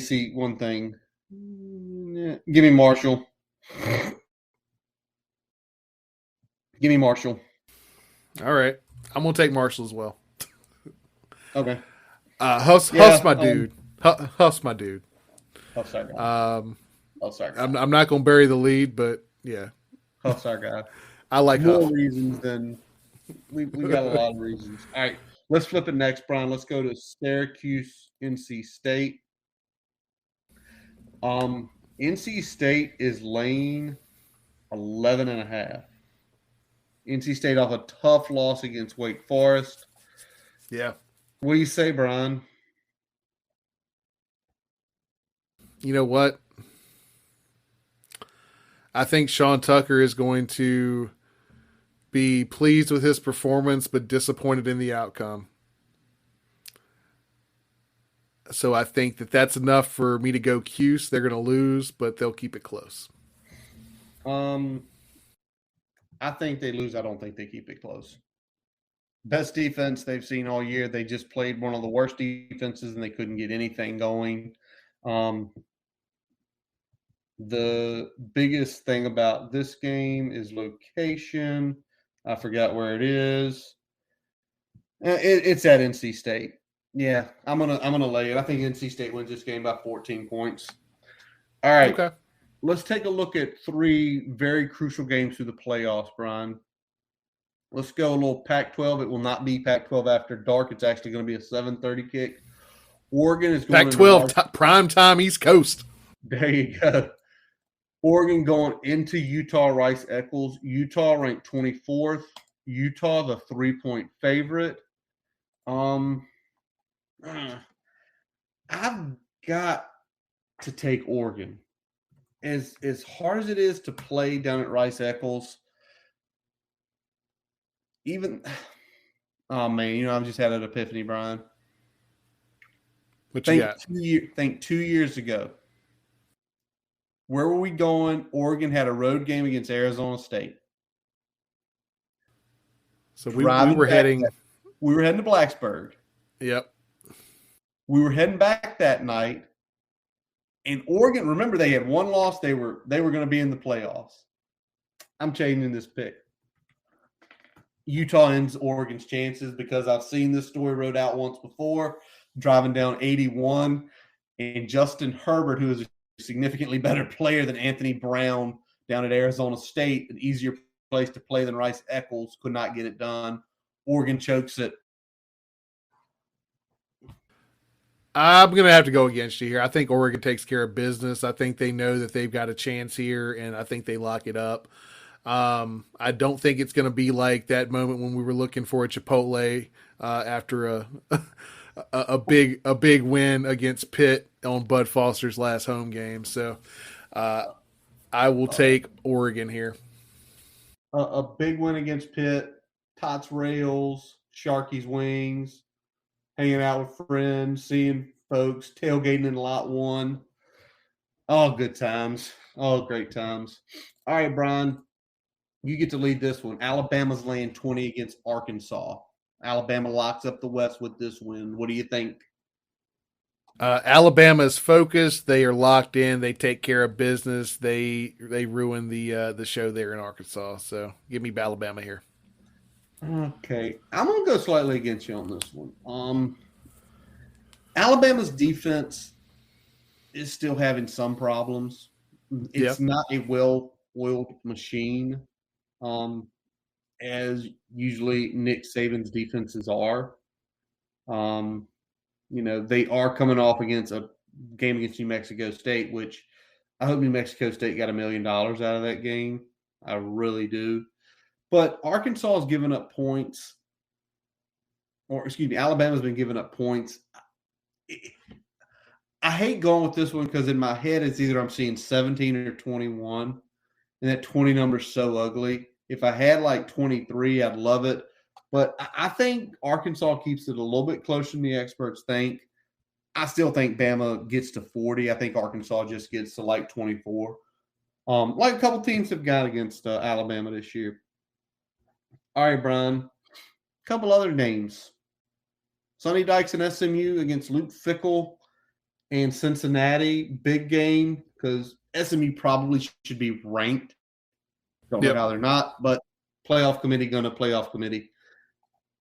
see one thing. Give me Marshall. Give me Marshall. All right. I'm going to take Marshall as well. Okay. Huss my dude. Huss my dude. Huff's our guy. I'm not going to bury the lead, but yeah. Huff's our guy. I like more Huff. reasons than we got a lot of reasons. All right. Let's flip it next, Brian. Let's go to Syracuse, NC State. NC State is laying 11.5. NC State off a tough loss against Wake Forest. Yeah. What do you say, Brian? You know what? I think Sean Tucker is going to be pleased with his performance, but disappointed in the outcome. So I think that's enough for me to go Cuse. They're going to lose, but they'll keep it close. I think they lose. I don't think they keep it close. Best defense they've seen all year. They just played one of the worst defenses, and they couldn't get anything going. The biggest thing about this game is location. I forgot where it is. It's at NC State. Yeah, I'm gonna lay it. I think NC State wins this game by 14 points. All right. Okay. Let's take a look at three very crucial games through the playoffs, Brian. Let's go a little Pac-12. It will not be Pac-12 after dark. It's actually going to be a 7:30 kick. Oregon is going Pac-12 prime time East Coast. There you go. Oregon going into Utah Rice Eccles. Utah ranked 24th. Utah the 3-point favorite. I've got to take Oregon. As hard as it is to play down at Rice Eccles, oh man, I've just had an epiphany, Brian. What you got? Think 2 years ago. Where were we going? Oregon had a road game against Arizona State. So we were heading. We were heading to Blacksburg. Yep. We were heading back that night. And Oregon, remember, they had one loss. They were going to be in the playoffs. I'm changing this pick. Utah ends Oregon's chances because I've seen this story wrote out once before, driving down 81, and Justin Herbert, who is a significantly better player than Anthony Brown down at Arizona State, an easier place to play than Rice Eccles, could not get it done. Oregon chokes it. I'm going to have to go against you here. I think Oregon takes care of business. I think they know that they've got a chance here, and I think they lock it up. I don't think it's going to be like that moment when we were looking for a Chipotle after a big win against Pitt on Bud Foster's last home game. So I will take Oregon here. A big win against Pitt, Tots Rails, Sharky's Wings, hanging out with friends, seeing folks, tailgating in Lot 1. All good times. All great times. All right, Brian, you get to lead this one. Alabama's laying 20 against Arkansas. Alabama locks up the West with this win. What do you think? Alabama is focused. They are locked in. They take care of business. They ruin the show there in Arkansas. So give me Alabama here. Okay, I'm gonna go slightly against you on this one. Alabama's defense is still having some problems. Yeah, It's not a well-oiled machine, um, as usually Nick Saban's defenses are. Um, they are coming off against a game against New Mexico State, which I hope New Mexico State got $1 million out of that game. I really do. But Arkansas has given up points, or excuse me, Alabama's been giving up points. I hate going with this one because in my head it's either I'm seeing 17 or 21, and that 20 number is so ugly. If I had like 23, I'd love it. But I think Arkansas keeps it a little bit closer than the experts think. I still think Bama gets to 40. I think Arkansas just gets to like 24. Like a couple teams have got against Alabama this year. All right, Brian. A couple other names. Sonny Dykes and SMU against Luke Fickell and Cincinnati. Big game because SMU probably should be ranked. Don't know how they're not, but playoff committee going to playoff committee.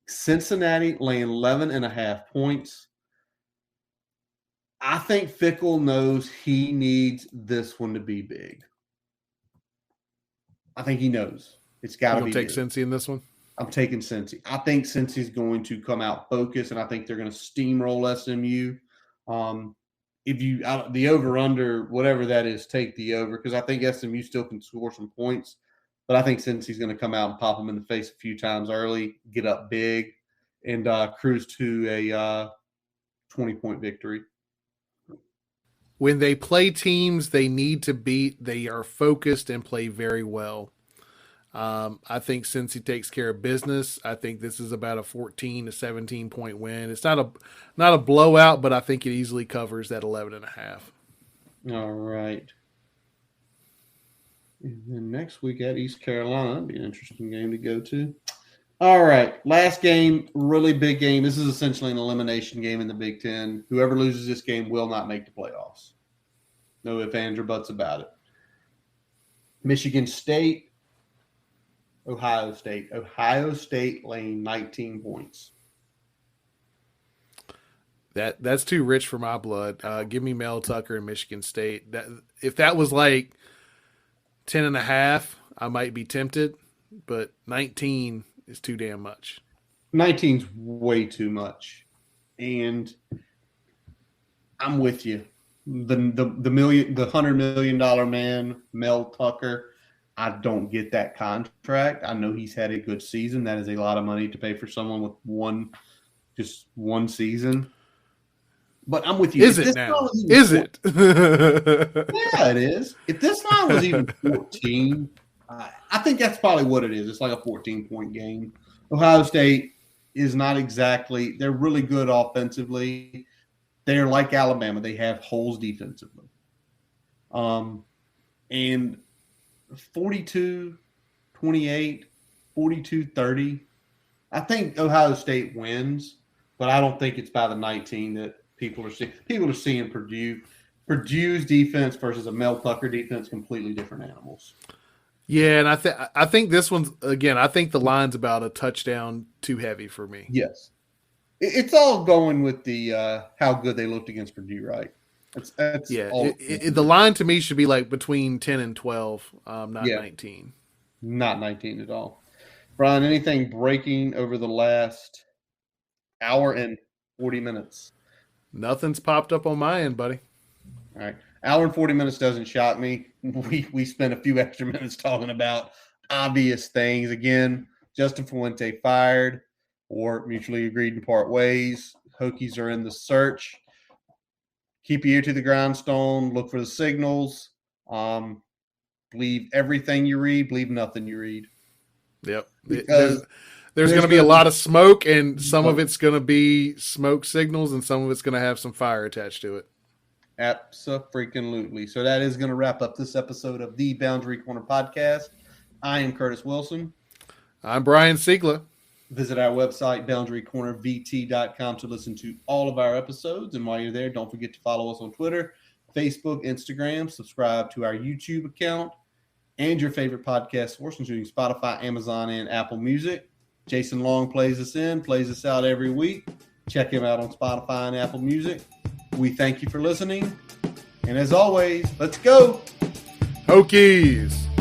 Cincinnati laying 11.5 points. I think Fickell knows he needs this one to be big. I think he knows. It's got to be take big. Cincy in this one? I'm taking Cincy. I think Cincy's going to come out focused, and I think they're going to steamroll SMU. If you the over under whatever that is, take the over because I think SMU still can score some points, but I think Cincy's going to come out and pop them in the face a few times early, get up big, and cruise to a 20-point victory. When they play teams they need to beat, they are focused and play very well. I think Cincy takes care of business. I think this is about a 14 to 17 point win. It's not a blowout, but I think it easily covers that 11.5. All right. And then next week at East Carolina, that'd be an interesting game to go to. All right, last game, really big game. This is essentially an elimination game in the Big Ten. Whoever loses this game will not make the playoffs. No ifs, ands, or buts about it. Michigan State, Ohio State. Ohio State laying 19 points. That's too rich for my blood. Give me Mel Tucker and Michigan State. If that was like 10.5, I might be tempted, but 19 is too damn much. 19's way too much, and I'm with you. The $100 million man, Mel Tucker. I don't get that contract. I know he's had a good season. That is a lot of money to pay for someone with just one season. But I'm with you. Is it now? Is it? Yeah, it is. If this line was even 14, I think that's probably what it is. It's like a 14-point game. Ohio State is not exactly – they're really good offensively. They're like Alabama. They have holes defensively. And 42-28, 42-30. I think Ohio State wins, but I don't think it's by the 19 that people are seeing. People are seeing Purdue's defense versus a Mel Tucker defense, completely different animals. Yeah, and I think this one's again. I think the line's about a touchdown too heavy for me. Yes, it's all going with the how good they looked against Purdue, right? That's the line to me should be like between 10 and 12, not 19. Not 19 at all. Brian, anything breaking over the last hour and 40 minutes? Nothing's popped up on my end, buddy. All right. Hour and 40 minutes doesn't shock me. We spent a few extra minutes talking about obvious things. Again, Justin Fuente fired or mutually agreed to part ways. Hokies are in the search. Keep your ear to the grindstone. Look for the signals. Believe everything you read. Believe nothing you read. Yep. There's going to be a lot of smoke, and some of it's going to be smoke signals, and some of it's going to have some fire attached to it. Abso-freaking-lutely. So that is going to wrap up this episode of the Boundary Corner Podcast. I am Curtis Wilson. I'm Brian Siegler. Visit our website, boundarycornervt.com, to listen to all of our episodes. And while you're there, don't forget to follow us on Twitter, Facebook, Instagram. Subscribe to our YouTube account and your favorite podcast source, including Spotify, Amazon, and Apple Music. Jason Long plays us out every week. Check him out on Spotify and Apple Music. We thank you for listening. And as always, let's go. Hokies.